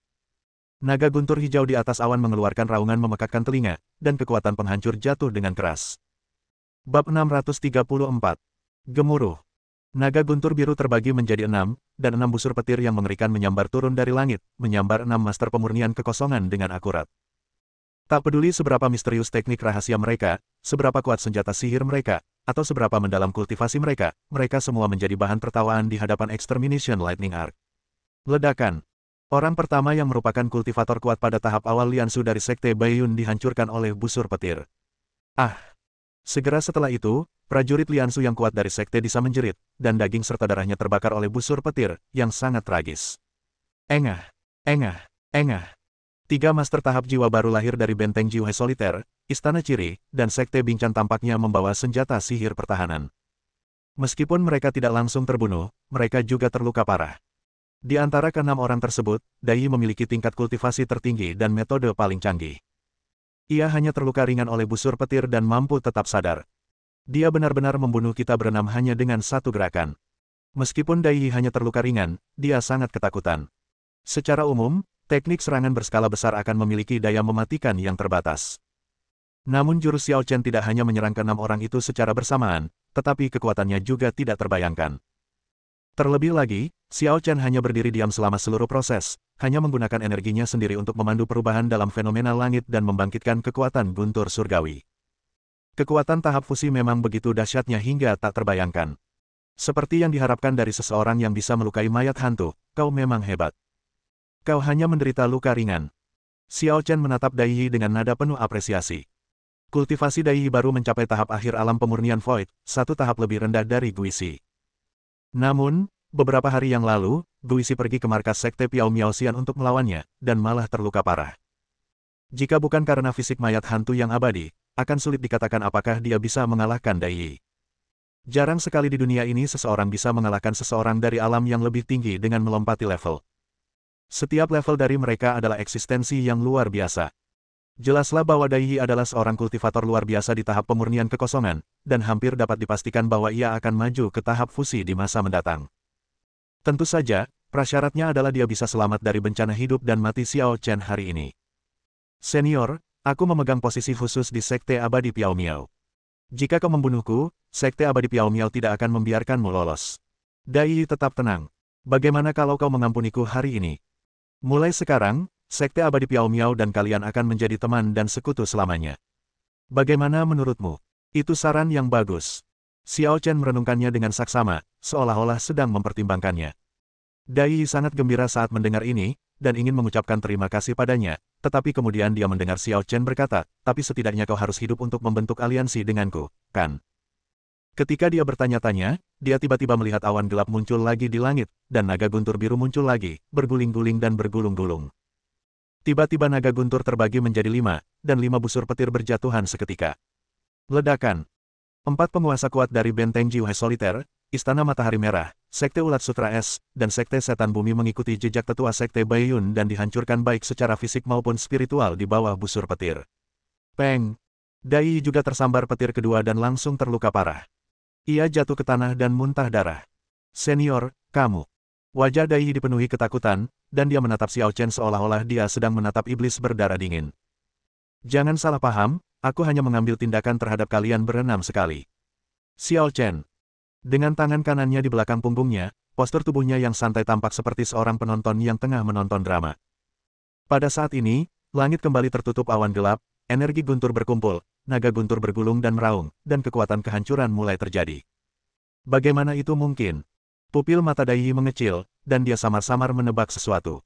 Naga guntur hijau di atas awan mengeluarkan raungan memekakkan telinga, dan kekuatan penghancur jatuh dengan keras. Bab 634. Gemuruh. Naga guntur biru terbagi menjadi 6, dan 6 busur petir yang mengerikan menyambar turun dari langit, menyambar 6 master pemurnian kekosongan dengan akurat. Tak peduli seberapa misterius teknik rahasia mereka, seberapa kuat senjata sihir mereka, atau seberapa mendalam kultivasi mereka, mereka semua menjadi bahan tertawaan di hadapan Extermination Lightning Arc. Ledakan. Orang pertama yang merupakan kultivator kuat pada tahap awal Liansu dari Sekte Baiyun dihancurkan oleh busur petir. Ah! Segera setelah itu, prajurit Liansu yang kuat dari Sekte Disa menjerit, dan daging serta darahnya terbakar oleh busur petir, yang sangat tragis. Engah! Engah! Engah! 3 master tahap jiwa baru lahir dari benteng Jiuhe Soliter, Istana Ciri, dan Sekte Bincang tampaknya membawa senjata sihir pertahanan. Meskipun mereka tidak langsung terbunuh, mereka juga terluka parah. Di antara ke-6 orang tersebut, Dai Yi memiliki tingkat kultivasi tertinggi dan metode paling canggih. Ia hanya terluka ringan oleh busur petir dan mampu tetap sadar. Dia benar-benar membunuh kita berenam hanya dengan satu gerakan. Meskipun Dai Yi hanya terluka ringan, dia sangat ketakutan. Secara umum, teknik serangan berskala besar akan memiliki daya mematikan yang terbatas. Namun jurus Xiao Chen tidak hanya menyerang ke-6 orang itu secara bersamaan, tetapi kekuatannya juga tidak terbayangkan. Terlebih lagi, Xiao Chen hanya berdiri diam selama seluruh proses, hanya menggunakan energinya sendiri untuk memandu perubahan dalam fenomena langit dan membangkitkan kekuatan guntur surgawi. Kekuatan tahap fusi memang begitu dahsyatnya hingga tak terbayangkan. Seperti yang diharapkan dari seseorang yang bisa melukai mayat hantu, kau memang hebat. Kau hanya menderita luka ringan. Xiao Chen menatap Dai Yi dengan nada penuh apresiasi. Kultivasi Dai Yi baru mencapai tahap akhir alam pemurnian Void, satu tahap lebih rendah dari Guisi. Namun, beberapa hari yang lalu, Guisi pergi ke markas Sekte Piao Miaoxian untuk melawannya, dan malah terluka parah. Jika bukan karena fisik mayat hantu yang abadi, akan sulit dikatakan apakah dia bisa mengalahkan Dai Yi. Jarang sekali di dunia ini seseorang bisa mengalahkan seseorang dari alam yang lebih tinggi dengan melompati level. Setiap level dari mereka adalah eksistensi yang luar biasa. Jelaslah bahwa Dai Yi adalah seorang kultivator luar biasa di tahap pemurnian kekosongan, dan hampir dapat dipastikan bahwa ia akan maju ke tahap fusi di masa mendatang. Tentu saja, prasyaratnya adalah dia bisa selamat dari bencana hidup dan mati Xiao Chen hari ini. Senior, aku memegang posisi khusus di Sekte Abadi Piao Miao. Jika kau membunuhku, Sekte Abadi Piao Miao tidak akan membiarkanmu lolos. Dai Yi tetap tenang. Bagaimana kalau kau mengampuniku hari ini? Mulai sekarang, Sekte Abadi Piao Miao dan kalian akan menjadi teman dan sekutu selamanya. Bagaimana menurutmu? Itu saran yang bagus. Xiao Chen merenungkannya dengan saksama, seolah-olah sedang mempertimbangkannya. Dai Yi sangat gembira saat mendengar ini, dan ingin mengucapkan terima kasih padanya, tetapi kemudian dia mendengar Xiao Chen berkata, tapi setidaknya kau harus hidup untuk membentuk aliansi denganku, kan? Ketika dia bertanya-tanya, dia tiba-tiba melihat awan gelap muncul lagi di langit, dan naga guntur biru muncul lagi, berguling-guling dan bergulung-gulung. Tiba-tiba naga guntur terbagi menjadi 5, dan 5 busur petir berjatuhan seketika. Ledakan. 4 penguasa kuat dari benteng Jiuhe Soliter, Istana Matahari Merah, Sekte Ulat Sutra Es, dan Sekte Setan Bumi mengikuti jejak tetua Sekte Baiyun dan dihancurkan baik secara fisik maupun spiritual di bawah busur petir. Peng! Dai Yi juga tersambar petir kedua dan langsung terluka parah. Ia jatuh ke tanah dan muntah darah. Senior, kamu. Wajah Dai Yi dipenuhi ketakutan, dan dia menatap Xiao Chen seolah-olah dia sedang menatap iblis berdarah dingin. Jangan salah paham, aku hanya mengambil tindakan terhadap kalian berenam sekali. Xiao Chen. Dengan tangan kanannya di belakang punggungnya, postur tubuhnya yang santai tampak seperti seorang penonton yang tengah menonton drama. Pada saat ini, langit kembali tertutup awan gelap, energi guntur berkumpul, naga guntur bergulung dan meraung, dan kekuatan kehancuran mulai terjadi. Bagaimana itu mungkin? Pupil mata Dai Yi mengecil, dan dia samar-samar menebak sesuatu.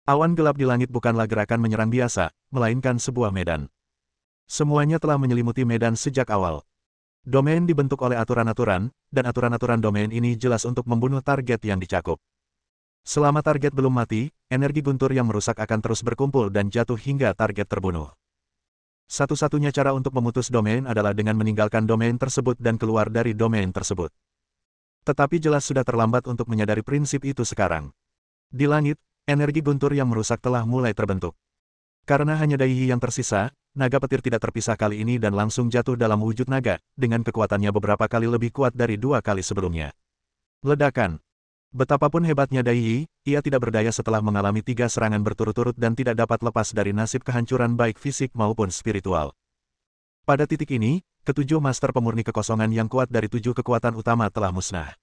Awan gelap di langit bukanlah gerakan menyerang biasa, melainkan sebuah medan. Semuanya telah menyelimuti medan sejak awal. Domain dibentuk oleh aturan-aturan, dan aturan-aturan domain ini jelas untuk membunuh target yang dicakup. Selama target belum mati, energi guntur yang merusak akan terus berkumpul dan jatuh hingga target terbunuh. Satu-satunya cara untuk memutus domain adalah dengan meninggalkan domain tersebut dan keluar dari domain tersebut. Tetapi jelas sudah terlambat untuk menyadari prinsip itu sekarang. Di langit, energi guntur yang merusak telah mulai terbentuk. Karena hanya Daihi yang tersisa, naga petir tidak terpisah kali ini dan langsung jatuh dalam wujud naga, dengan kekuatannya beberapa kali lebih kuat dari 2 kali sebelumnya. Ledakan. Betapapun hebatnya Daihi, ia tidak berdaya setelah mengalami 3 serangan berturut-turut dan tidak dapat lepas dari nasib kehancuran baik fisik maupun spiritual. Pada titik ini, ketujuh master pemurni kekosongan yang kuat dari 7 kekuatan utama telah musnah.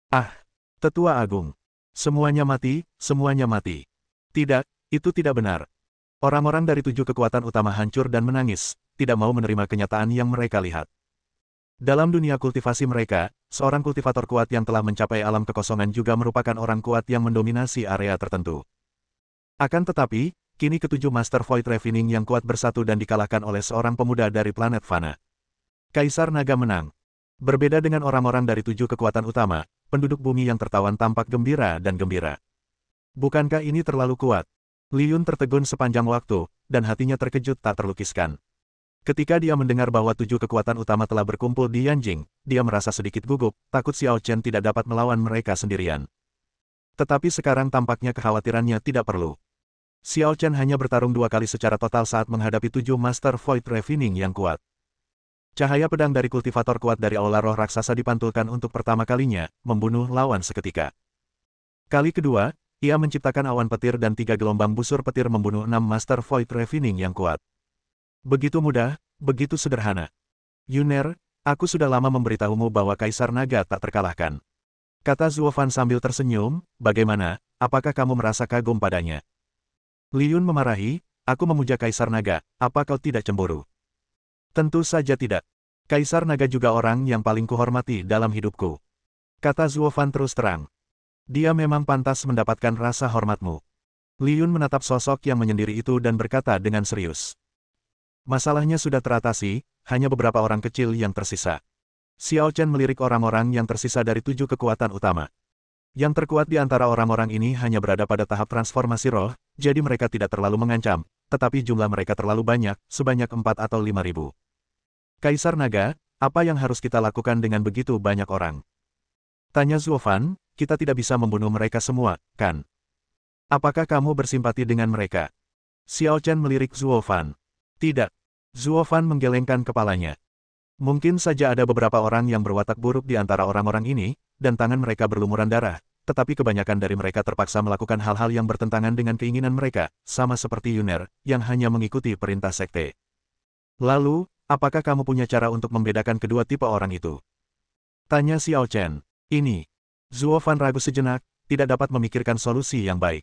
Ah! Tetua Agung! Semuanya mati, semuanya mati. Tidak, itu tidak benar. Orang-orang dari 7 kekuatan utama hancur dan menangis, tidak mau menerima kenyataan yang mereka lihat. Dalam dunia kultivasi mereka, seorang kultivator kuat yang telah mencapai alam kekosongan juga merupakan orang kuat yang mendominasi area tertentu. Akan tetapi, kini ketujuh Master Void Refining yang kuat bersatu dan dikalahkan oleh seorang pemuda dari planet Fana. Kaisar Naga menang. Berbeda dengan orang-orang dari 7 kekuatan utama, penduduk bumi yang tertawan tampak gembira dan gembira. Bukankah ini terlalu kuat? Li Yun tertegun sepanjang waktu, dan hatinya terkejut tak terlukiskan. Ketika dia mendengar bahwa 7 kekuatan utama telah berkumpul di Yanjing, dia merasa sedikit gugup, takut Xiao Chen tidak dapat melawan mereka sendirian. Tetapi sekarang tampaknya kekhawatirannya tidak perlu. Xiao Chen hanya bertarung 2 kali secara total saat menghadapi 7 Master Void Refining yang kuat. Cahaya pedang dari kultivator kuat dari Aula Roh Raksasa dipantulkan untuk pertama kalinya, membunuh lawan seketika. Kali kedua, ia menciptakan awan petir dan 3 gelombang busur petir membunuh 6 Master Void Refining yang kuat. Begitu mudah, begitu sederhana. Yuner, aku sudah lama memberitahumu bahwa Kaisar Naga tak terkalahkan. Kata Zuofan sambil tersenyum, bagaimana, apakah kamu merasa kagum padanya? Li Yun memarahi, aku memuja Kaisar Naga, apa kau tidak cemburu? Tentu saja tidak. Kaisar Naga juga orang yang paling kuhormati dalam hidupku. Kata Zuofan terus terang. Dia memang pantas mendapatkan rasa hormatmu. Li Yun menatap sosok yang menyendiri itu dan berkata dengan serius. Masalahnya sudah teratasi, hanya beberapa orang kecil yang tersisa. Xiao Chen melirik orang-orang yang tersisa dari 7 kekuatan utama. Yang terkuat di antara orang-orang ini hanya berada pada tahap transformasi roh, jadi mereka tidak terlalu mengancam, tetapi jumlah mereka terlalu banyak, sebanyak 4 atau 5.000. Kaisar Naga, apa yang harus kita lakukan dengan begitu banyak orang? Tanya Zuofan, kita tidak bisa membunuh mereka semua, kan? Apakah kamu bersimpati dengan mereka? Xiao Chen melirik Zuofan. Tidak. Zuofan menggelengkan kepalanya. Mungkin saja ada beberapa orang yang berwatak buruk di antara orang-orang ini, dan tangan mereka berlumuran darah, tetapi kebanyakan dari mereka terpaksa melakukan hal-hal yang bertentangan dengan keinginan mereka, sama seperti Yuner, yang hanya mengikuti perintah sekte. Lalu, apakah kamu punya cara untuk membedakan kedua tipe orang itu? Tanya Xiao Chen. Ini. Zuofan ragu sejenak, tidak dapat memikirkan solusi yang baik.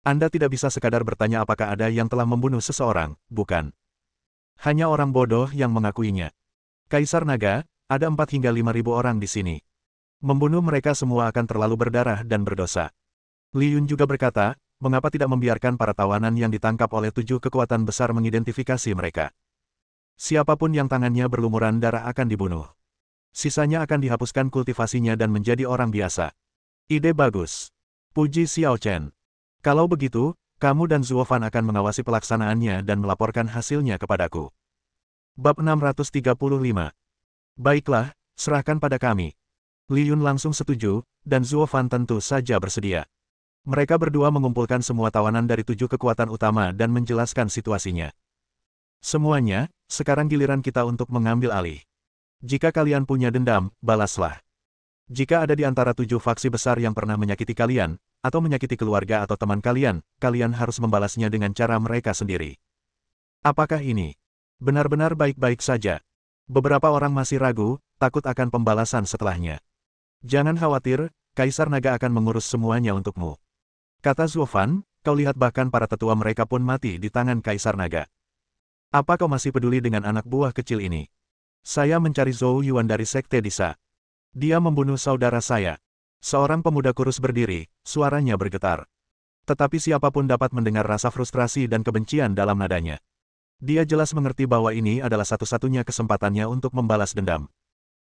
Anda tidak bisa sekadar bertanya apakah ada yang telah membunuh seseorang, bukan? Hanya orang bodoh yang mengakuinya. Kaisar Naga, ada 4 hingga 5.000 orang di sini. Membunuh mereka semua akan terlalu berdarah dan berdosa. Li Yun juga berkata, mengapa tidak membiarkan para tawanan yang ditangkap oleh 7 kekuatan besar mengidentifikasi mereka. Siapapun yang tangannya berlumuran darah akan dibunuh. Sisanya akan dihapuskan kultivasinya dan menjadi orang biasa. Ide bagus. Puji Xiao Chen. Kalau begitu, kamu dan Zuofan akan mengawasi pelaksanaannya dan melaporkan hasilnya kepadaku. Bab 635. Baiklah, serahkan pada kami. Li Yun langsung setuju, dan Zuofan tentu saja bersedia. Mereka berdua mengumpulkan semua tawanan dari 7 kekuatan utama dan menjelaskan situasinya. Semuanya, sekarang giliran kita untuk mengambil alih. Jika kalian punya dendam, balaslah. Jika ada di antara 7 faksi besar yang pernah menyakiti kalian, atau menyakiti keluarga atau teman kalian, kalian harus membalasnya dengan cara mereka sendiri. Apakah ini benar-benar baik-baik saja? Beberapa orang masih ragu, takut akan pembalasan setelahnya. Jangan khawatir, Kaisar Naga akan mengurus semuanya untukmu. Kata Zuofan, kau lihat bahkan para tetua mereka pun mati di tangan Kaisar Naga. Apa kau masih peduli dengan anak buah kecil ini? Saya mencari Zhou Yuan dari Sekte Disa. Dia membunuh saudara saya. Seorang pemuda kurus berdiri, suaranya bergetar. Tetapi siapapun dapat mendengar rasa frustrasi dan kebencian dalam nadanya. Dia jelas mengerti bahwa ini adalah satu-satunya kesempatannya untuk membalas dendam.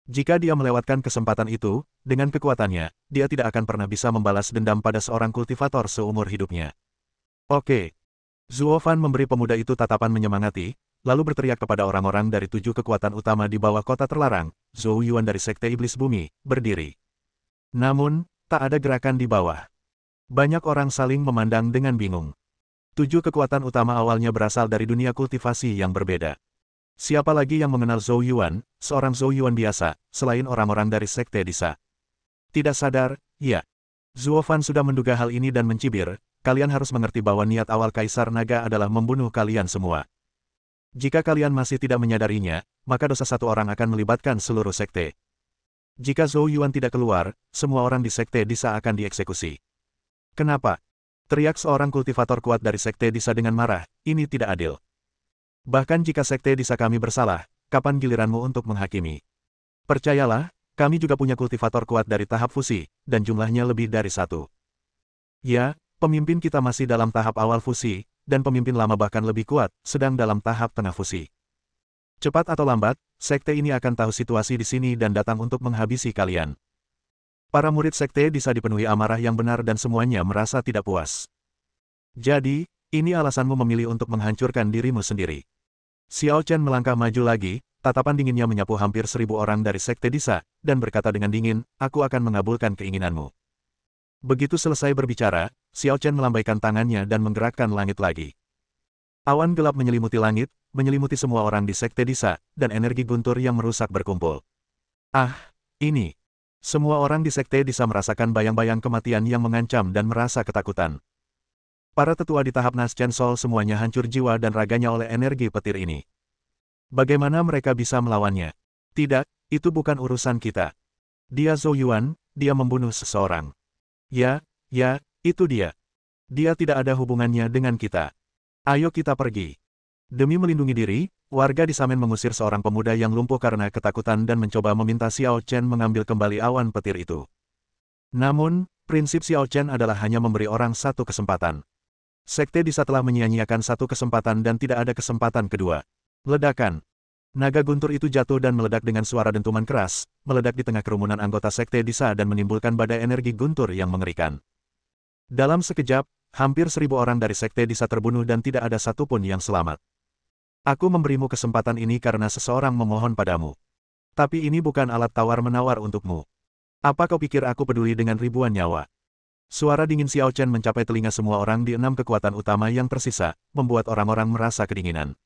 Jika dia melewatkan kesempatan itu, dengan kekuatannya, dia tidak akan pernah bisa membalas dendam pada seorang kultivator seumur hidupnya. Oke. Zuo Fan memberi pemuda itu tatapan menyemangati, lalu berteriak kepada orang-orang dari 7 kekuatan utama di bawah kota terlarang, Zhou Yuan dari Sekte Iblis Bumi, berdiri. Namun, tak ada gerakan di bawah. Banyak orang saling memandang dengan bingung. 7 kekuatan utama awalnya berasal dari dunia kultivasi yang berbeda. Siapa lagi yang mengenal Zhou Yuan, seorang Zhou Yuan biasa, selain orang-orang dari Sekte Disa? Tidak sadar, ya. Zuo Fan sudah menduga hal ini dan mencibir, kalian harus mengerti bahwa niat awal Kaisar Naga adalah membunuh kalian semua. Jika kalian masih tidak menyadarinya, maka dosa satu orang akan melibatkan seluruh sekte. Jika Zhou Yuan tidak keluar, semua orang di Sekte Disa akan dieksekusi. Kenapa? Teriak seorang kultivator kuat dari Sekte Disa dengan marah, ini tidak adil. Bahkan jika Sekte Disa kami bersalah, kapan giliranmu untuk menghakimi? Percayalah, kami juga punya kultivator kuat dari tahap fusi, dan jumlahnya lebih dari 1. Ya, pemimpin kita masih dalam tahap awal fusi, dan pemimpin lama bahkan lebih kuat, sedang dalam tahap tengah fusi. Cepat atau lambat, sekte ini akan tahu situasi di sini dan datang untuk menghabisi kalian. Para murid sekte Disa dipenuhi amarah yang benar dan semuanya merasa tidak puas. Jadi, ini alasanmu memilih untuk menghancurkan dirimu sendiri. Xiao Chen melangkah maju lagi, tatapan dinginnya menyapu hampir 1000 orang dari Sekte Disa, dan berkata dengan dingin, aku akan mengabulkan keinginanmu. Begitu selesai berbicara, Xiao Chen melambaikan tangannya dan menggerakkan langit lagi. Awan gelap menyelimuti langit, menyelimuti semua orang di Sekte Disa, dan energi guntur yang merusak berkumpul. Ah, ini. Semua orang di Sekte Disa merasakan bayang-bayang kematian yang mengancam dan merasa ketakutan. Para tetua di tahap Naschen Sol semuanya hancur jiwa dan raganya oleh energi petir ini. Bagaimana mereka bisa melawannya? Tidak, itu bukan urusan kita. Dia Zhou Yuan, dia membunuh seseorang. Ya, itu dia. Dia tidak ada hubungannya dengan kita. Ayo kita pergi. Demi melindungi diri, warga di Samen mengusir seorang pemuda yang lumpuh karena ketakutan dan mencoba meminta Xiao Chen mengambil kembali awan petir itu. Namun, prinsip Xiao Chen adalah hanya memberi orang satu kesempatan. Sekte Disa telah menyia-nyiakan satu kesempatan dan tidak ada kesempatan kedua. Ledakan. Naga guntur itu jatuh dan meledak dengan suara dentuman keras, meledak di tengah kerumunan anggota Sekte Disa dan menimbulkan badai energi guntur yang mengerikan. Dalam sekejap, hampir 1000 orang dari Sekte Disa terbunuh dan tidak ada satupun yang selamat. Aku memberimu kesempatan ini karena seseorang memohon padamu. Tapi ini bukan alat tawar-menawar untukmu. Apa kau pikir aku peduli dengan ribuan nyawa? Suara dingin Xiao Chen mencapai telinga semua orang di 6 kekuatan utama yang tersisa, membuat orang-orang merasa kedinginan.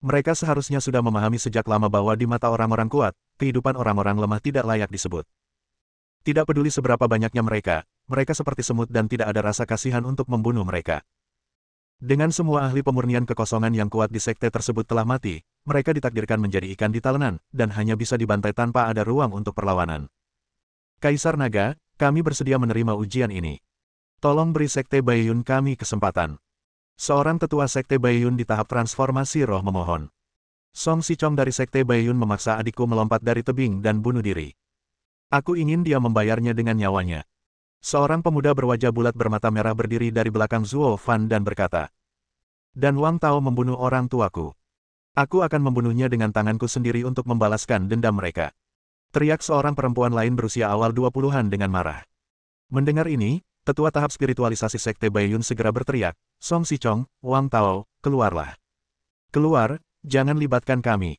Mereka seharusnya sudah memahami sejak lama bahwa di mata orang-orang kuat, kehidupan orang-orang lemah tidak layak disebut. Tidak peduli seberapa banyaknya mereka seperti semut dan tidak ada rasa kasihan untuk membunuh mereka. Dengan semua ahli pemurnian kekosongan yang kuat di sekte tersebut telah mati, mereka ditakdirkan menjadi ikan di talenan, dan hanya bisa dibantai tanpa ada ruang untuk perlawanan. Kaisar Naga, kami bersedia menerima ujian ini. Tolong beri Sekte Baiyun kami kesempatan. Seorang tetua Sekte Baiyun di tahap transformasi roh memohon. Song Sichong dari Sekte Baiyun memaksa adikku melompat dari tebing dan bunuh diri. Aku ingin dia membayarnya dengan nyawanya. Seorang pemuda berwajah bulat bermata merah berdiri dari belakang Zuo Fan dan berkata, dan Wang Tao membunuh orang tuaku. Aku akan membunuhnya dengan tanganku sendiri untuk membalaskan dendam mereka. Teriak seorang perempuan lain berusia awal 20-an dengan marah. Mendengar ini, tetua tahap spiritualisasi Sekte Baiyun segera berteriak, Song Sichong, Wang Tao, keluarlah. Keluar, jangan libatkan kami.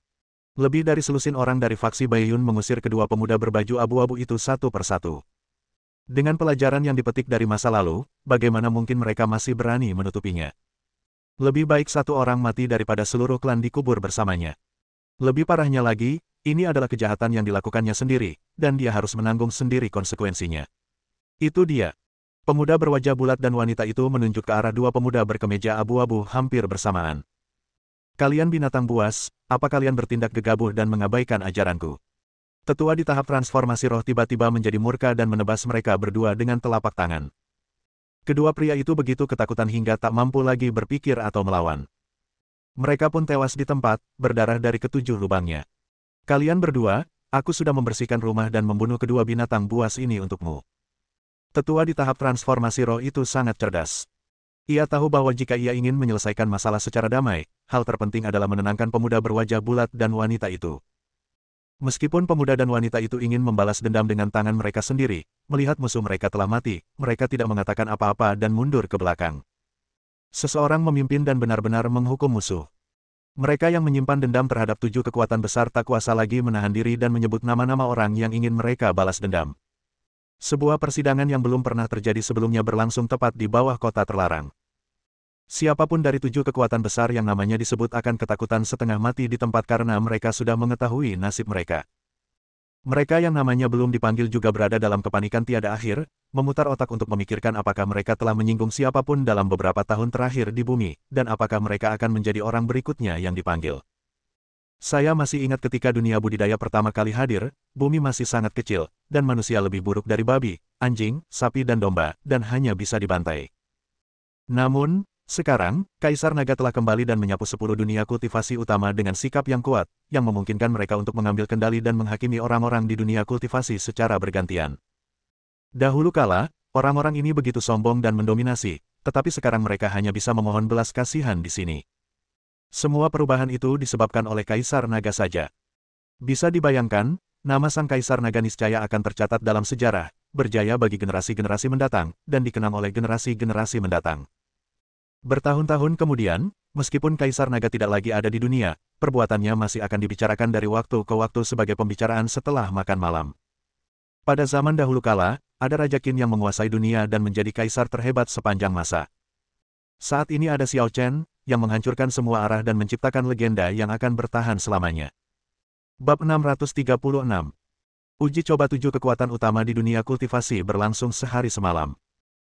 Lebih dari selusin orang dari faksi Baiyun mengusir kedua pemuda berbaju abu-abu itu satu persatu. Dengan pelajaran yang dipetik dari masa lalu, bagaimana mungkin mereka masih berani menutupinya? Lebih baik satu orang mati daripada seluruh klan dikubur bersamanya. Lebih parahnya lagi, ini adalah kejahatan yang dilakukannya sendiri, dan dia harus menanggung sendiri konsekuensinya. Itu dia. Pemuda berwajah bulat dan wanita itu menunjuk ke arah dua pemuda berkemeja abu-abu hampir bersamaan. Kalian binatang buas, apa kalian bertindak gegabah dan mengabaikan ajaranku? Tetua di tahap transformasi roh tiba-tiba menjadi murka dan menebas mereka berdua dengan telapak tangan. Kedua pria itu begitu ketakutan hingga tak mampu lagi berpikir atau melawan. Mereka pun tewas di tempat, berdarah dari ketujuh lubangnya. Kalian berdua, aku sudah membersihkan rumah dan membunuh kedua binatang buas ini untukmu. Tetua di tahap transformasi roh itu sangat cerdas. Ia tahu bahwa jika ia ingin menyelesaikan masalah secara damai, hal terpenting adalah menenangkan pemuda berwajah bulat dan wanita itu. Meskipun pemuda dan wanita itu ingin membalas dendam dengan tangan mereka sendiri, melihat musuh mereka telah mati, mereka tidak mengatakan apa-apa dan mundur ke belakang. Seseorang memimpin dan benar-benar menghukum musuh. Mereka yang menyimpan dendam terhadap 7 kekuatan besar tak kuasa lagi menahan diri dan menyebut nama-nama orang yang ingin mereka balas dendam. Sebuah persidangan yang belum pernah terjadi sebelumnya berlangsung tepat di bawah kota terlarang. Siapapun dari 7 kekuatan besar yang namanya disebut akan ketakutan setengah mati di tempat karena mereka sudah mengetahui nasib mereka. Mereka yang namanya belum dipanggil juga berada dalam kepanikan tiada akhir, memutar otak untuk memikirkan apakah mereka telah menyinggung siapapun dalam beberapa tahun terakhir di bumi, dan apakah mereka akan menjadi orang berikutnya yang dipanggil. Saya masih ingat ketika dunia budidaya pertama kali hadir, bumi masih sangat kecil, dan manusia lebih buruk dari babi, anjing, sapi dan domba, dan hanya bisa dibantai. Namun, sekarang, Kaisar Naga telah kembali dan menyapu 10 dunia kultivasi utama dengan sikap yang kuat, yang memungkinkan mereka untuk mengambil kendali dan menghakimi orang-orang di dunia kultivasi secara bergantian. Dahulu kala, orang-orang ini begitu sombong dan mendominasi, tetapi sekarang mereka hanya bisa memohon belas kasihan di sini. Semua perubahan itu disebabkan oleh Kaisar Naga saja. Bisa dibayangkan, nama sang Kaisar Naga niscaya akan tercatat dalam sejarah, berjaya bagi generasi-generasi mendatang, dan dikenang oleh generasi-generasi mendatang. Bertahun-tahun kemudian, meskipun Kaisar Naga tidak lagi ada di dunia, perbuatannya masih akan dibicarakan dari waktu ke waktu sebagai pembicaraan setelah makan malam. Pada zaman dahulu kala, ada Raja Qin yang menguasai dunia dan menjadi kaisar terhebat sepanjang masa. Saat ini ada Xiao Chen, yang menghancurkan semua arah dan menciptakan legenda yang akan bertahan selamanya. Bab 636. Uji coba 7 kekuatan utama di dunia kultivasi berlangsung sehari semalam.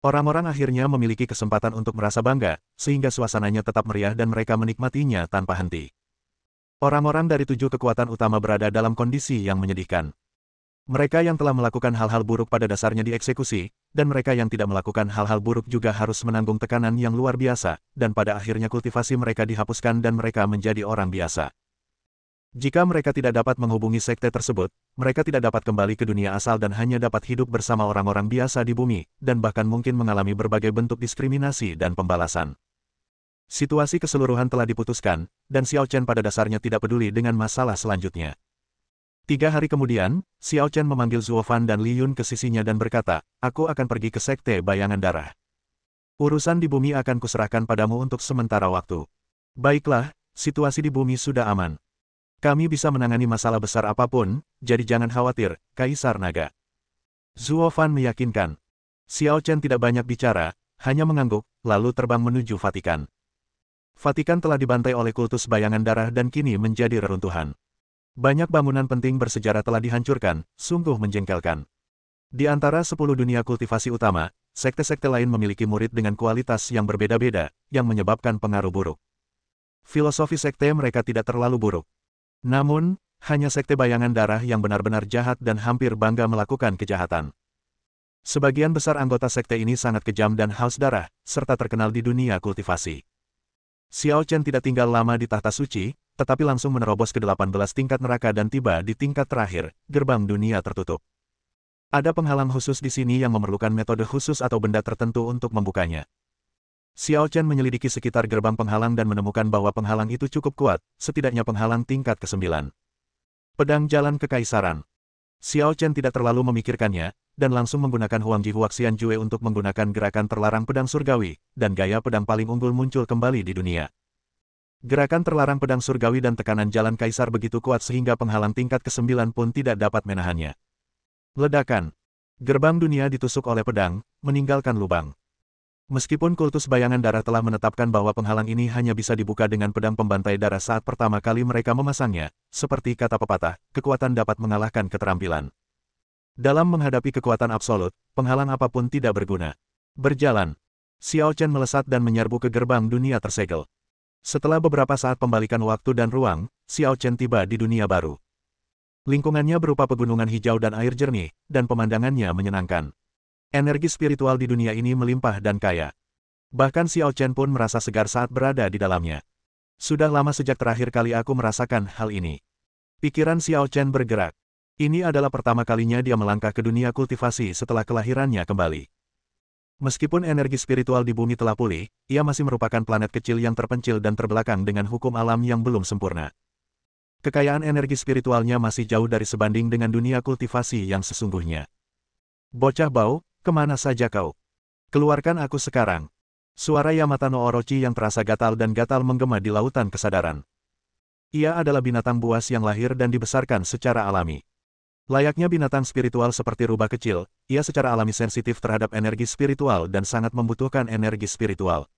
Orang-orang akhirnya memiliki kesempatan untuk merasa bangga, sehingga suasananya tetap meriah dan mereka menikmatinya tanpa henti. Orang-orang dari 7 kekuatan utama berada dalam kondisi yang menyedihkan. Mereka yang telah melakukan hal-hal buruk pada dasarnya dieksekusi, dan mereka yang tidak melakukan hal-hal buruk juga harus menanggung tekanan yang luar biasa, dan pada akhirnya kultivasi mereka dihapuskan dan mereka menjadi orang biasa. Jika mereka tidak dapat menghubungi sekte tersebut, mereka tidak dapat kembali ke dunia asal dan hanya dapat hidup bersama orang-orang biasa di bumi, dan bahkan mungkin mengalami berbagai bentuk diskriminasi dan pembalasan. Situasi keseluruhan telah diputuskan, dan Xiao Chen pada dasarnya tidak peduli dengan masalah selanjutnya. 3 hari kemudian, Xiao Chen memanggil Zhuo Fan dan Li Yun ke sisinya dan berkata, "Aku akan pergi ke sekte bayangan darah. Urusan di bumi akan kuserahkan padamu untuk sementara waktu. Baiklah, situasi di bumi sudah aman. Kami bisa menangani masalah besar apapun, jadi jangan khawatir, Kaisar Naga." Zhuo Fan meyakinkan. Xiao Chen tidak banyak bicara, hanya mengangguk, lalu terbang menuju Vatikan. Vatikan telah dibantai oleh kultus bayangan darah dan kini menjadi reruntuhan. Banyak bangunan penting bersejarah telah dihancurkan, sungguh menjengkelkan. Di antara 10 dunia kultivasi utama, sekte-sekte lain memiliki murid dengan kualitas yang berbeda-beda, yang menyebabkan pengaruh buruk. Filosofi sekte mereka tidak terlalu buruk. Namun, hanya sekte bayangan darah yang benar-benar jahat dan hampir bangga melakukan kejahatan. Sebagian besar anggota sekte ini sangat kejam dan haus darah, serta terkenal di dunia kultivasi. Xiao Chen tidak tinggal lama di tahta suci, tetapi langsung menerobos ke 18 tingkat neraka dan tiba di tingkat terakhir, gerbang dunia tertutup. Ada penghalang khusus di sini yang memerlukan metode khusus atau benda tertentu untuk membukanya. Xiao Chen menyelidiki sekitar gerbang penghalang dan menemukan bahwa penghalang itu cukup kuat, setidaknya penghalang tingkat ke-9. Pedang Jalan Kekaisaran. Xiao Chen tidak terlalu memikirkannya, dan langsung menggunakan Huangji Huaxian Jue untuk menggunakan gerakan terlarang pedang surgawi, dan gaya pedang paling unggul muncul kembali di dunia. Gerakan terlarang pedang surgawi dan tekanan jalan kaisar begitu kuat sehingga penghalang tingkat ke-9 pun tidak dapat menahannya. Ledakan. Gerbang dunia ditusuk oleh pedang, meninggalkan lubang. Meskipun kultus bayangan darah telah menetapkan bahwa penghalang ini hanya bisa dibuka dengan pedang pembantai darah saat pertama kali mereka memasangnya, seperti kata pepatah, kekuatan dapat mengalahkan keterampilan. Dalam menghadapi kekuatan absolut, penghalang apapun tidak berguna. Berjalan. Xiao Chen melesat dan menyerbu ke gerbang dunia tersegel. Setelah beberapa saat pembalikan waktu dan ruang, Xiao Chen tiba di dunia baru. Lingkungannya berupa pegunungan hijau dan air jernih, dan pemandangannya menyenangkan. Energi spiritual di dunia ini melimpah dan kaya. Bahkan Xiao Chen pun merasa segar saat berada di dalamnya. Sudah lama sejak terakhir kali aku merasakan hal ini. Pikiran Xiao Chen bergerak. Ini adalah pertama kalinya dia melangkah ke dunia kultivasi setelah kelahirannya kembali. Meskipun energi spiritual di bumi telah pulih, ia masih merupakan planet kecil yang terpencil dan terbelakang dengan hukum alam yang belum sempurna. kekayaan energi spiritualnya masih jauh dari sebanding dengan dunia kultivasi yang sesungguhnya. Bocah bau, kemana saja kau? Keluarkan aku sekarang. Suara Yamata no Orochi yang terasa gatal dan gatal menggema di lautan kesadaran. Ia adalah binatang buas yang lahir dan dibesarkan secara alami. Layaknya binatang spiritual seperti rubah kecil, ia secara alami sensitif terhadap energi spiritual dan sangat membutuhkan energi spiritual.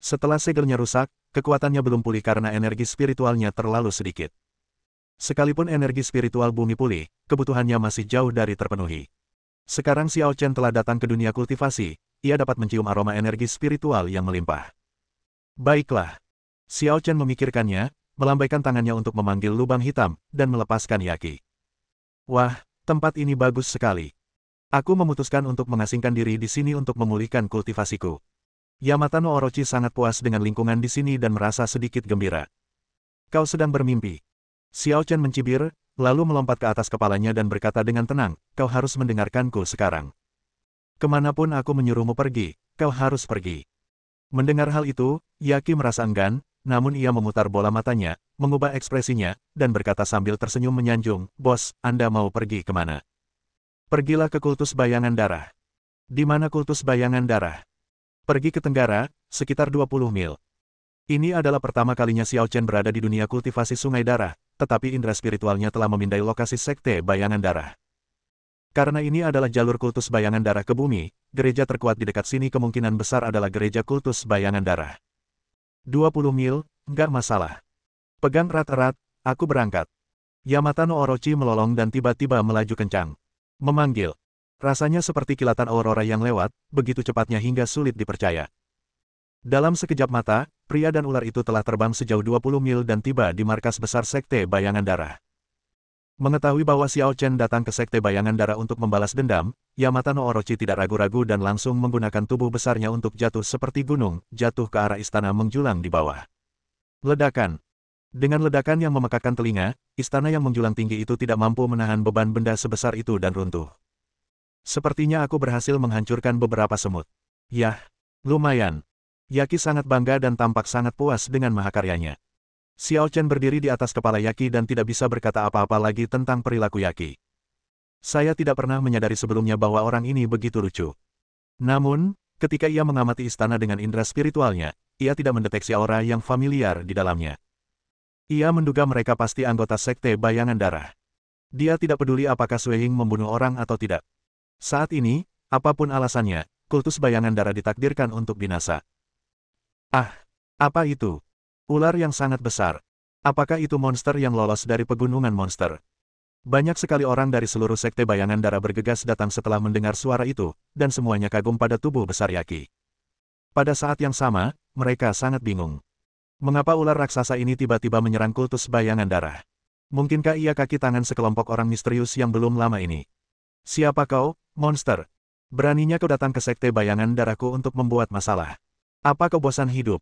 Setelah segelnya rusak, kekuatannya belum pulih karena energi spiritualnya terlalu sedikit. Sekalipun energi spiritual bumi pulih, kebutuhannya masih jauh dari terpenuhi. Sekarang Xiao Chen telah datang ke dunia kultivasi, ia dapat mencium aroma energi spiritual yang melimpah. Baiklah. Xiao Chen memikirkannya, melambaikan tangannya untuk memanggil lubang hitam, dan melepaskan Yaki. Wah, tempat ini bagus sekali. Aku memutuskan untuk mengasingkan diri di sini untuk memulihkan kultivasiku. Yamata no Orochi sangat puas dengan lingkungan di sini dan merasa sedikit gembira. Kau sedang bermimpi. Xiao Chen mencibir, lalu melompat ke atas kepalanya dan berkata dengan tenang, kau harus mendengarkanku sekarang. Kemanapun aku menyuruhmu pergi, kau harus pergi. Mendengar hal itu, Yaki merasa enggan, namun ia memutar bola matanya, mengubah ekspresinya, dan berkata sambil tersenyum menyanjung, Bos, Anda mau pergi kemana? Pergilah ke kultus bayangan darah. Di mana kultus bayangan darah? Pergi ke tenggara, sekitar 20 mil. Ini adalah pertama kalinya Xiao Chen berada di dunia kultivasi sungai darah, tetapi indera spiritualnya telah memindai lokasi sekte bayangan darah. Karena ini adalah jalur kultus bayangan darah ke bumi, gereja terkuat di dekat sini kemungkinan besar adalah gereja kultus bayangan darah. 20 mil, nggak masalah. Pegang erat-erat, aku berangkat. Yamata no Orochi melolong dan tiba-tiba melaju kencang. Memanggil. Rasanya seperti kilatan aurora yang lewat, begitu cepatnya hingga sulit dipercaya. Dalam sekejap mata, pria dan ular itu telah terbang sejauh 20 mil dan tiba di markas besar sekte bayangan darah. Mengetahui bahwa Xiao Chen datang ke sekte bayangan darah untuk membalas dendam, Yamata no Orochi tidak ragu-ragu dan langsung menggunakan tubuh besarnya untuk jatuh seperti gunung, jatuh ke arah istana menjulang di bawah. Ledakan. Dengan ledakan yang memekakkan telinga, istana yang menjulang tinggi itu tidak mampu menahan beban benda sebesar itu dan runtuh. Sepertinya aku berhasil menghancurkan beberapa semut. Yah, lumayan. Yaki sangat bangga dan tampak sangat puas dengan mahakaryanya. Xiao Chen berdiri di atas kepala Yaki dan tidak bisa berkata apa-apa lagi tentang perilaku Yaki. Saya tidak pernah menyadari sebelumnya bahwa orang ini begitu lucu. Namun, ketika ia mengamati istana dengan indera spiritualnya, ia tidak mendeteksi aura yang familiar di dalamnya. Ia menduga mereka pasti anggota sekte bayangan darah. Dia tidak peduli apakah Sui Ying membunuh orang atau tidak. Saat ini, apapun alasannya, kultus bayangan darah ditakdirkan untuk binasa. Ah, apa itu? Ular yang sangat besar. Apakah itu monster yang lolos dari pegunungan monster? Banyak sekali orang dari seluruh sekte bayangan darah bergegas datang setelah mendengar suara itu, dan semuanya kagum pada tubuh besar Yaki. Pada saat yang sama, mereka sangat bingung. Mengapa ular raksasa ini tiba-tiba menyerang kultus bayangan darah? Mungkinkah ia kaki tangan sekelompok orang misterius yang belum lama ini? Siapa kau, monster? Beraninya kau datang ke sekte bayangan darahku untuk membuat masalah. Apa kau bosan hidup?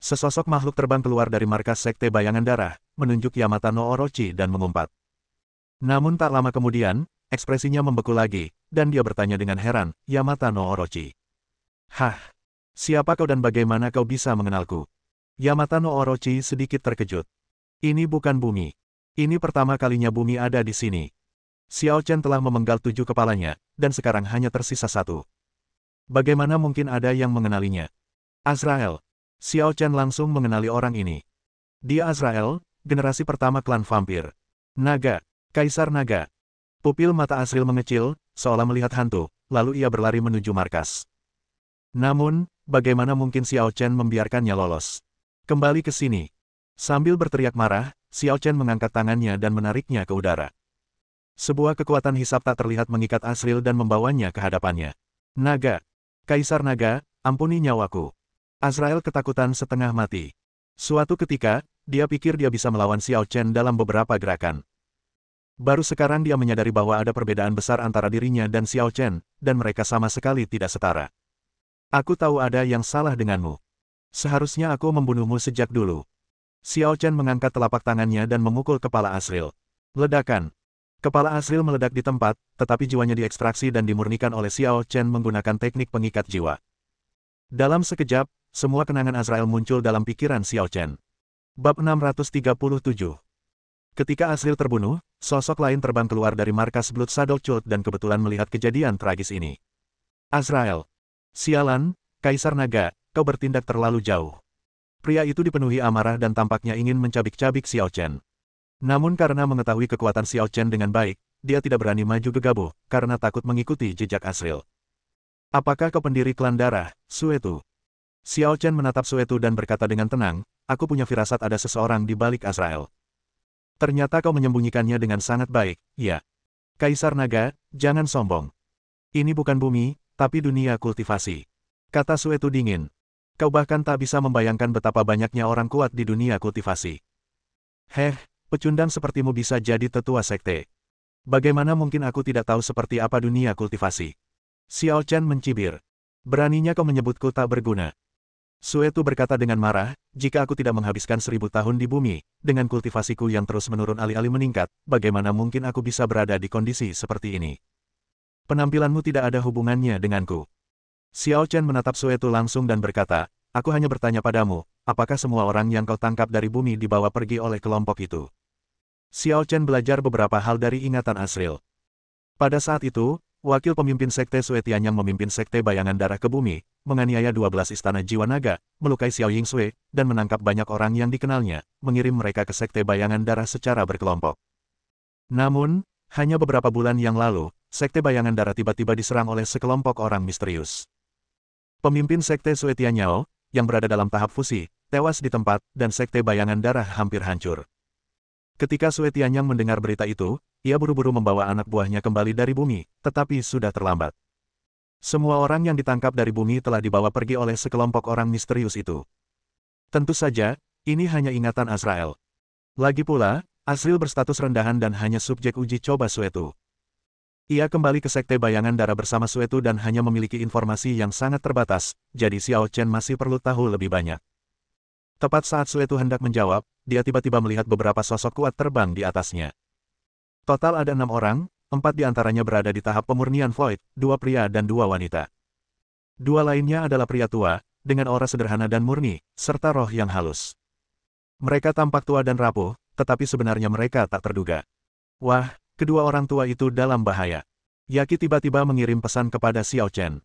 Sesosok makhluk terbang keluar dari markas sekte bayangan darah, menunjuk Yamata no Orochi dan mengumpat. Namun tak lama kemudian, ekspresinya membeku lagi, dan dia bertanya dengan heran, Yamata no Orochi. Hah? Siapa kau dan bagaimana kau bisa mengenalku? Yamata no Orochi sedikit terkejut. Ini bukan bumi. Ini pertama kalinya bumi ada di sini. Xiao Chen telah memenggal 7 kepalanya, dan sekarang hanya tersisa 1. Bagaimana mungkin ada yang mengenalinya? Azrael. Xiao Chen langsung mengenali orang ini. Dia Azrael, generasi pertama klan vampir. Naga. Kaisar Naga. Pupil mata Azrael mengecil, seolah melihat hantu, lalu ia berlari menuju markas. Namun, bagaimana mungkin Xiao Chen membiarkannya lolos? Kembali ke sini. Sambil berteriak marah, Xiao Chen mengangkat tangannya dan menariknya ke udara. Sebuah kekuatan hisap tak terlihat mengikat Azrael dan membawanya ke hadapannya. Naga. Kaisar Naga, ampuni nyawaku. Azrael ketakutan setengah mati. Suatu ketika, dia pikir dia bisa melawan Xiao Chen dalam beberapa gerakan. Baru sekarang dia menyadari bahwa ada perbedaan besar antara dirinya dan Xiao Chen, dan mereka sama sekali tidak setara. Aku tahu ada yang salah denganmu. Seharusnya aku membunuhmu sejak dulu. Xiao Chen mengangkat telapak tangannya dan memukul kepala Azrael. Ledakan. Kepala Azrael meledak di tempat, tetapi jiwanya diekstraksi dan dimurnikan oleh Xiao Chen menggunakan teknik pengikat jiwa. Dalam sekejap, semua kenangan Azrael muncul dalam pikiran Xiao Chen. Bab 637. Ketika Asriel terbunuh, sosok lain terbang keluar dari markas Blood Saddle Cult dan kebetulan melihat kejadian tragis ini. Azrael. Sialan, Kaisar Naga, kau bertindak terlalu jauh. Pria itu dipenuhi amarah dan tampaknya ingin mencabik-cabik Xiao Chen. Namun karena mengetahui kekuatan Xiao Chen dengan baik, dia tidak berani maju gegabah, karena takut mengikuti jejak Asriel. Apakah kau pendiri klan darah, Suetu? Xiao Chen menatap Suetu dan berkata dengan tenang, aku punya firasat ada seseorang di balik Azrael. Ternyata kau menyembunyikannya dengan sangat baik, ya. Kaisar Naga, jangan sombong. Ini bukan bumi, tapi dunia kultivasi. Kata Suetu dingin. Kau bahkan tak bisa membayangkan betapa banyaknya orang kuat di dunia kultivasi. Heh, pecundang sepertimu bisa jadi tetua sekte. Bagaimana mungkin aku tidak tahu seperti apa dunia kultivasi? Xiao Chen mencibir. Beraninya kau menyebutku tak berguna. Suetu berkata dengan marah, jika aku tidak menghabiskan 1000 tahun di bumi, dengan kultivasiku yang terus menurun alih-alih meningkat, bagaimana mungkin aku bisa berada di kondisi seperti ini? Penampilanmu tidak ada hubungannya denganku. Xiao Chen menatap Suetu langsung dan berkata, aku hanya bertanya padamu, apakah semua orang yang kau tangkap dari bumi dibawa pergi oleh kelompok itu? Xiao Chen belajar beberapa hal dari ingatan Asriel. Pada saat itu, wakil pemimpin sekte Suetian yang memimpin sekte bayangan darah ke bumi, menganiaya 12 istana jiwa naga, melukai Xiao Yingsui, dan menangkap banyak orang yang dikenalnya, mengirim mereka ke sekte bayangan darah secara berkelompok. Namun, hanya beberapa bulan yang lalu, sekte bayangan darah tiba-tiba diserang oleh sekelompok orang misterius. Pemimpin sekte Suetian Yao, yang berada dalam tahap fusi, tewas di tempat, dan sekte bayangan darah hampir hancur. Ketika Suetian Yang mendengar berita itu, ia buru-buru membawa anak buahnya kembali dari bumi, tetapi sudah terlambat. Semua orang yang ditangkap dari bumi telah dibawa pergi oleh sekelompok orang misterius itu. Tentu saja, ini hanya ingatan Azrael. Lagi pula, Asriel berstatus rendahan dan hanya subjek uji coba Suetu. Ia kembali ke sekte bayangan darah bersama Suetu dan hanya memiliki informasi yang sangat terbatas, jadi Xiao Chen masih perlu tahu lebih banyak. Tepat saat Suetu hendak menjawab, dia tiba-tiba melihat beberapa sosok kuat terbang di atasnya. Total ada 6 orang, 4 di antaranya berada di tahap pemurnian Void, 2 pria dan 2 wanita. 2 lainnya adalah pria tua, dengan aura sederhana dan murni, serta roh yang halus. Mereka tampak tua dan rapuh, tetapi sebenarnya mereka tak terduga. Wah, kedua orang tua itu dalam bahaya. Yaki tiba-tiba mengirim pesan kepada Xiao Chen.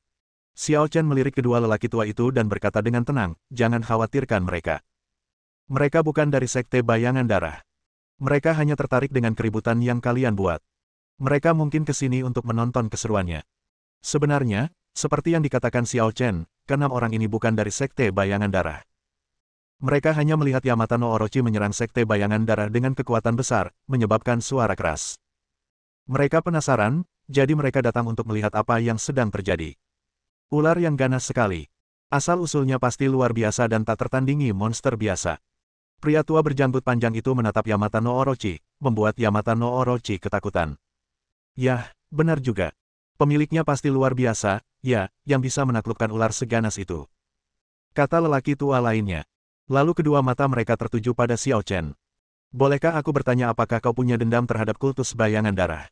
Xiao Chen melirik kedua lelaki tua itu dan berkata dengan tenang, jangan khawatirkan mereka. Mereka bukan dari sekte bayangan darah. Mereka hanya tertarik dengan keributan yang kalian buat. Mereka mungkin ke sini untuk menonton keseruannya. Sebenarnya, seperti yang dikatakan Xiao Chen, keenam orang ini bukan dari sekte bayangan darah. Mereka hanya melihat Yamata no Orochi menyerang sekte bayangan darah dengan kekuatan besar, menyebabkan suara keras. Mereka penasaran, jadi mereka datang untuk melihat apa yang sedang terjadi. Ular yang ganas sekali. Asal-usulnya pasti luar biasa dan tak tertandingi monster biasa. Pria tua berjanggut panjang itu menatap Yamata no Orochi, membuat Yamata no Orochi ketakutan. Yah, benar juga. Pemiliknya pasti luar biasa, ya, yang bisa menaklukkan ular seganas itu. Kata lelaki tua lainnya. Lalu kedua mata mereka tertuju pada Xiao Chen. Bolehkah aku bertanya apakah kau punya dendam terhadap kultus bayangan darah?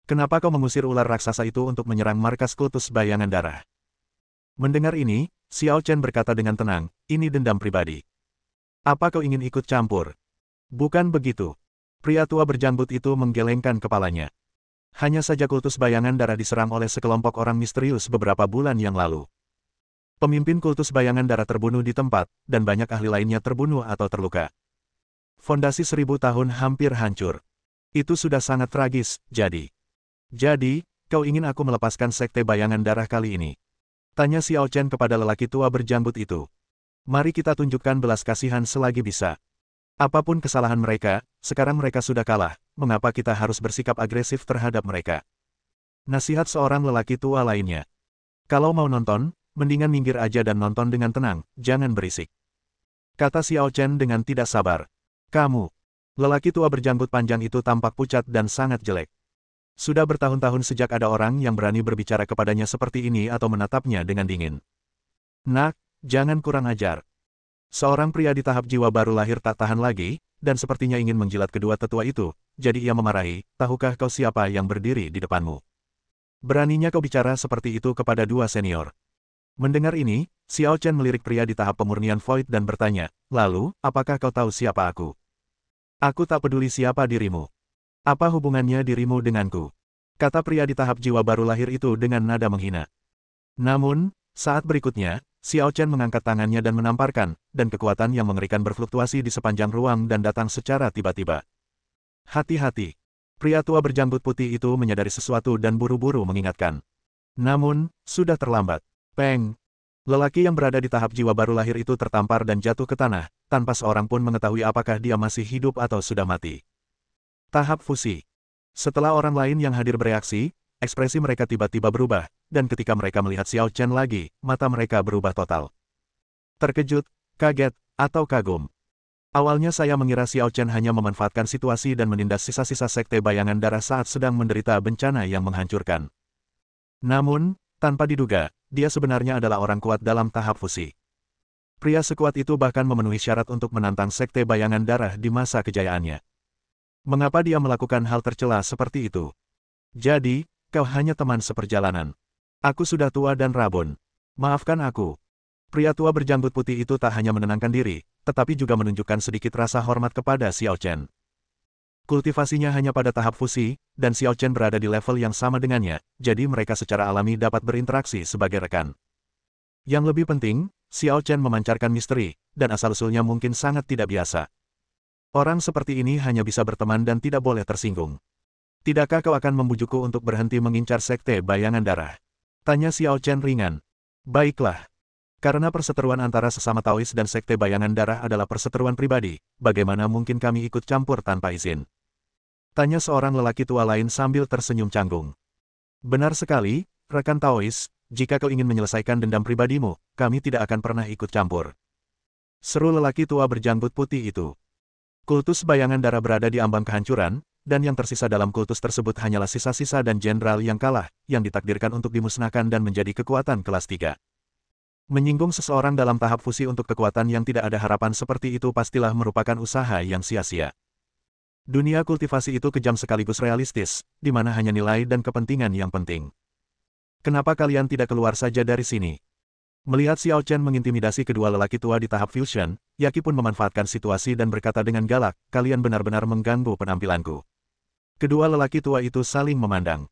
Kenapa kau mengusir ular raksasa itu untuk menyerang markas kultus bayangan darah? Mendengar ini, Xiao Chen berkata dengan tenang, ini dendam pribadi. Apa kau ingin ikut campur? Bukan begitu. Pria tua berjanggut itu menggelengkan kepalanya. Hanya saja kultus bayangan darah diserang oleh sekelompok orang misterius beberapa bulan yang lalu. Pemimpin kultus bayangan darah terbunuh di tempat, dan banyak ahli lainnya terbunuh atau terluka. Fondasi 1000 tahun hampir hancur. Itu sudah sangat tragis, jadi. Jadi, kau ingin aku melepaskan sekte bayangan darah kali ini? Tanya Xiao Chen kepada lelaki tua berjanggut itu. Mari kita tunjukkan belas kasihan selagi bisa. Apapun kesalahan mereka, sekarang mereka sudah kalah, mengapa kita harus bersikap agresif terhadap mereka? Nasihat seorang lelaki tua lainnya. Kalau mau nonton, mendingan minggir aja dan nonton dengan tenang, jangan berisik. Kata Xiao Chen dengan tidak sabar. Kamu. Lelaki tua berjanggut panjang itu tampak pucat dan sangat jelek. Sudah bertahun-tahun sejak ada orang yang berani berbicara kepadanya seperti ini atau menatapnya dengan dingin. Nak, jangan kurang ajar. Seorang pria di tahap jiwa baru lahir tak tahan lagi, dan sepertinya ingin menjilat kedua tetua itu, jadi ia memarahi, tahukah kau siapa yang berdiri di depanmu? Beraninya kau bicara seperti itu kepada dua senior. Mendengar ini, Xiao Chen melirik pria di tahap pemurnian Void dan bertanya, lalu, apakah kau tahu siapa aku? Aku tak peduli siapa dirimu. Apa hubungannya dirimu denganku? Kata pria di tahap jiwa baru lahir itu dengan nada menghina. Namun, saat berikutnya, Xiao Chen mengangkat tangannya dan menamparkan, dan kekuatan yang mengerikan berfluktuasi di sepanjang ruang dan datang secara tiba-tiba. Hati-hati. Pria tua berjanggut putih itu menyadari sesuatu dan buru-buru mengingatkan. Namun, sudah terlambat. Peng! Lelaki yang berada di tahap jiwa baru lahir itu tertampar dan jatuh ke tanah, tanpa seorang pun mengetahui apakah dia masih hidup atau sudah mati. Tahap fusi. Setelah orang lain yang hadir bereaksi, ekspresi mereka tiba-tiba berubah, dan ketika mereka melihat Xiao Chen lagi, mata mereka berubah total. Terkejut, kaget, atau kagum. Awalnya saya mengira Xiao Chen hanya memanfaatkan situasi dan menindas sisa-sisa sekte bayangan darah saat sedang menderita bencana yang menghancurkan. Namun, tanpa diduga, dia sebenarnya adalah orang kuat dalam tahap fusi. Pria sekuat itu bahkan memenuhi syarat untuk menantang sekte bayangan darah di masa kejayaannya. Mengapa dia melakukan hal tercela seperti itu? Jadi, kau hanya teman seperjalanan. Aku sudah tua dan rabun. Maafkan aku. Pria tua berjanggut putih itu tak hanya menenangkan diri, tetapi juga menunjukkan sedikit rasa hormat kepada Xiao Chen. Kultivasinya hanya pada tahap fusi, dan Xiao Chen berada di level yang sama dengannya, jadi mereka secara alami dapat berinteraksi sebagai rekan. Yang lebih penting, Xiao Chen memancarkan misteri, dan asal-usulnya mungkin sangat tidak biasa. Orang seperti ini hanya bisa berteman dan tidak boleh tersinggung. Tidakkah kau akan membujukku untuk berhenti mengincar sekte bayangan darah? Tanya Xiao Chen ringan. Baiklah. Karena perseteruan antara sesama Taois dan sekte bayangan darah adalah perseteruan pribadi, bagaimana mungkin kami ikut campur tanpa izin? Tanya seorang lelaki tua lain sambil tersenyum canggung. Benar sekali, rekan Taois, jika kau ingin menyelesaikan dendam pribadimu, kami tidak akan pernah ikut campur. Seru lelaki tua berjanggut putih itu. Kultus bayangan darah berada di ambang kehancuran, dan yang tersisa dalam kultus tersebut hanyalah sisa-sisa dan jenderal yang kalah, yang ditakdirkan untuk dimusnahkan dan menjadi kekuatan kelas 3. Menyinggung seseorang dalam tahap fusi untuk kekuatan yang tidak ada harapan seperti itu pastilah merupakan usaha yang sia-sia. Dunia kultivasi itu kejam sekaligus realistis, di mana hanya nilai dan kepentingan yang penting. Kenapa kalian tidak keluar saja dari sini? Melihat Xiao Chen mengintimidasi kedua lelaki tua di tahap fusion, Yaqi pun memanfaatkan situasi dan berkata dengan galak, kalian benar-benar mengganggu penampilanku. Kedua lelaki tua itu saling memandang.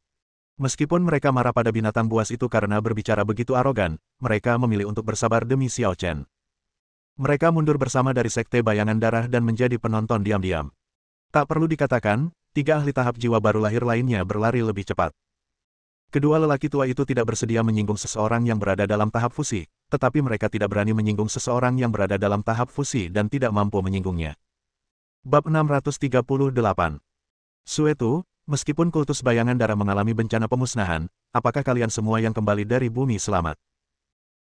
Meskipun mereka marah pada binatang buas itu karena berbicara begitu arogan, mereka memilih untuk bersabar demi Xiao Chen. Mereka mundur bersama dari sekte bayangan darah dan menjadi penonton diam-diam. Tak perlu dikatakan, 3 ahli tahap jiwa baru lahir lainnya berlari lebih cepat. Kedua lelaki tua itu tidak bersedia menyinggung seseorang yang berada dalam tahap fusi, tetapi mereka tidak berani menyinggung seseorang yang berada dalam tahap fusi dan tidak mampu menyinggungnya. Bab 638. Suetu, meskipun kultus bayangan darah mengalami bencana pemusnahan, apakah kalian semua yang kembali dari bumi selamat?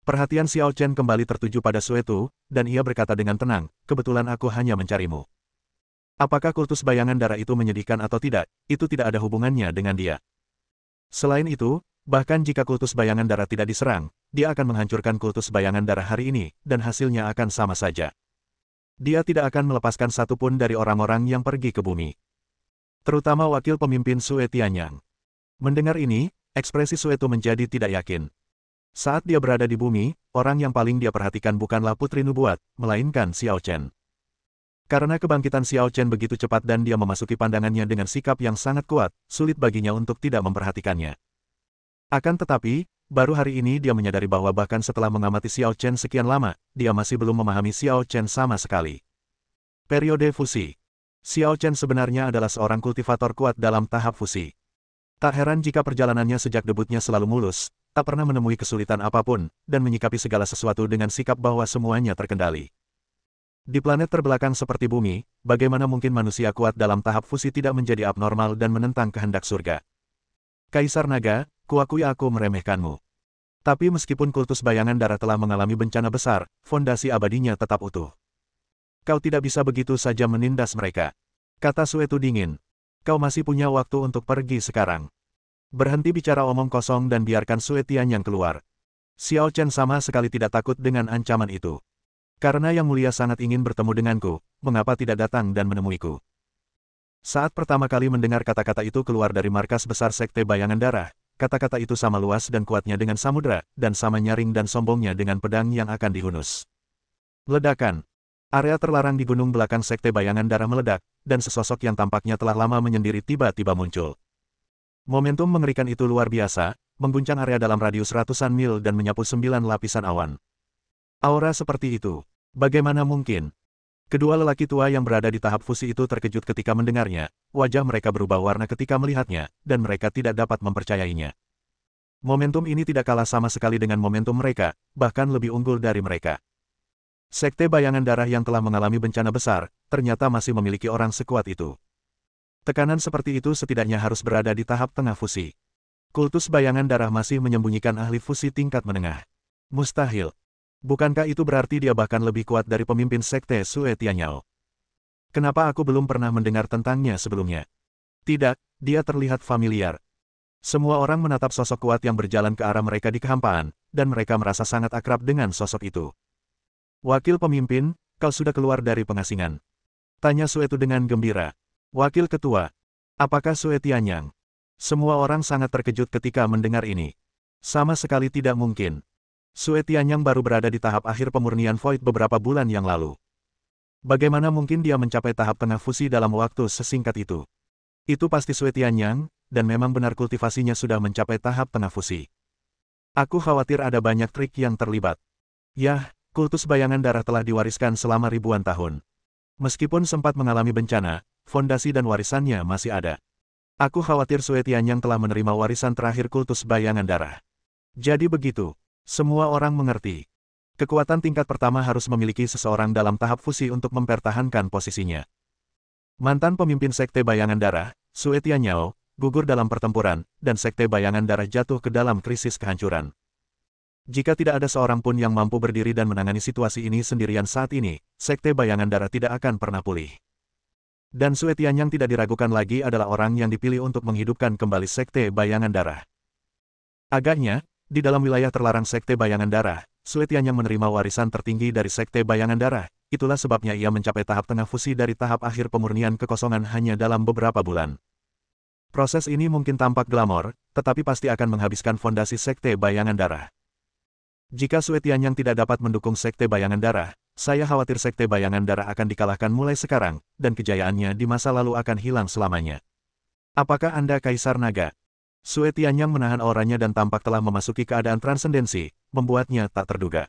Perhatian Xiao Chen kembali tertuju pada Suetu, dan ia berkata dengan tenang, kebetulan aku hanya mencarimu. Apakah kultus bayangan darah itu menyedihkan atau tidak, itu tidak ada hubungannya dengan dia. Selain itu, bahkan jika kultus bayangan darah tidak diserang, dia akan menghancurkan kultus bayangan darah hari ini, dan hasilnya akan sama saja. Dia tidak akan melepaskan satupun dari orang-orang yang pergi ke bumi. Terutama wakil pemimpin Sue Tianyang. Mendengar ini, ekspresi Suetu menjadi tidak yakin. Saat dia berada di bumi, orang yang paling dia perhatikan bukanlah putri nubuat, melainkan Xiao Chen. Karena kebangkitan Xiao Chen begitu cepat dan dia memasuki pandangannya dengan sikap yang sangat kuat, sulit baginya untuk tidak memperhatikannya. Akan tetapi, baru hari ini dia menyadari bahwa bahkan setelah mengamati Xiao Chen sekian lama, dia masih belum memahami Xiao Chen sama sekali. Periode fusi. Xiao Chen sebenarnya adalah seorang kultivator kuat dalam tahap fusi. Tak heran jika perjalanannya sejak debutnya selalu mulus, tak pernah menemui kesulitan apapun, dan menyikapi segala sesuatu dengan sikap bahwa semuanya terkendali. Di planet terbelakang seperti bumi, bagaimana mungkin manusia kuat dalam tahap fusi tidak menjadi abnormal dan menentang kehendak surga? Kaisar Naga, kuakui aku meremehkanmu. Tapi meskipun kultus bayangan darah telah mengalami bencana besar, fondasi abadinya tetap utuh. Kau tidak bisa begitu saja menindas mereka. Kata Suetu dingin. Kau masih punya waktu untuk pergi sekarang. Berhenti bicara omong kosong dan biarkan Sue Tianyang keluar. Xiao Chen sama sekali tidak takut dengan ancaman itu. Karena Yang Mulia sangat ingin bertemu denganku, mengapa tidak datang dan menemuiku? Saat pertama kali mendengar kata-kata itu keluar dari markas besar sekte bayangan darah, kata-kata itu sama luas dan kuatnya dengan samudra, dan sama nyaring dan sombongnya dengan pedang yang akan dihunus. Ledakan. Area terlarang di gunung belakang sekte bayangan darah meledak, dan sesosok yang tampaknya telah lama menyendiri tiba-tiba muncul. Momentum mengerikan itu luar biasa, mengguncang area dalam radius ratusan mil dan menyapu 9 lapisan awan. Aura seperti itu. Bagaimana mungkin? Kedua lelaki tua yang berada di tahap fusi itu terkejut ketika mendengarnya, wajah mereka berubah warna ketika melihatnya, dan mereka tidak dapat mempercayainya. Momentum ini tidak kalah sama sekali dengan momentum mereka, bahkan lebih unggul dari mereka. Sekte bayangan darah yang telah mengalami bencana besar, ternyata masih memiliki orang sekuat itu. Tekanan seperti itu setidaknya harus berada di tahap tengah fusi. Kultus bayangan darah masih menyembunyikan ahli fusi tingkat menengah. Mustahil. Bukankah itu berarti dia bahkan lebih kuat dari pemimpin sekte Sue Tianyao? Kenapa aku belum pernah mendengar tentangnya sebelumnya? Tidak, dia terlihat familiar. Semua orang menatap sosok kuat yang berjalan ke arah mereka di kehampaan, dan mereka merasa sangat akrab dengan sosok itu. Wakil pemimpin, kau sudah keluar dari pengasingan. Tanya Sue Tu dengan gembira. Wakil ketua. Apakah Sue Tianyang? Semua orang sangat terkejut ketika mendengar ini. Sama sekali tidak mungkin. Sue Tianyang baru berada di tahap akhir pemurnian Void beberapa bulan yang lalu. Bagaimana mungkin dia mencapai tahap tengah fusi dalam waktu sesingkat itu? Itu pasti Sue Tianyang, dan memang benar kultivasinya sudah mencapai tahap tengah fusi. Aku khawatir ada banyak trik yang terlibat. Yah, kultus bayangan darah telah diwariskan selama ribuan tahun. Meskipun sempat mengalami bencana, fondasi dan warisannya masih ada. Aku khawatir Sue Tianyang telah menerima warisan terakhir kultus bayangan darah. Jadi begitu. Semua orang mengerti. Kekuatan tingkat pertama harus memiliki seseorang dalam tahap fusi untuk mempertahankan posisinya. Mantan pemimpin Sekte Bayangan Darah, Sue Tianyao, gugur dalam pertempuran, dan Sekte Bayangan Darah jatuh ke dalam krisis kehancuran. Jika tidak ada seorang pun yang mampu berdiri dan menangani situasi ini sendirian saat ini, Sekte Bayangan Darah tidak akan pernah pulih. Dan Sue Tianyang tidak diragukan lagi adalah orang yang dipilih untuk menghidupkan kembali Sekte Bayangan Darah. Agaknya, di dalam wilayah terlarang Sekte Bayangan Darah, Sue Tianyang menerima warisan tertinggi dari Sekte Bayangan Darah, itulah sebabnya ia mencapai tahap tengah fusi dari tahap akhir pemurnian kekosongan hanya dalam beberapa bulan. Proses ini mungkin tampak glamor, tetapi pasti akan menghabiskan fondasi Sekte Bayangan Darah. Jika Sue Tianyang tidak dapat mendukung Sekte Bayangan Darah, saya khawatir Sekte Bayangan Darah akan dikalahkan mulai sekarang, dan kejayaannya di masa lalu akan hilang selamanya. Apakah Anda Kaisar Naga? Sue Tianyang menahan auranya dan tampak telah memasuki keadaan transendensi, membuatnya tak terduga.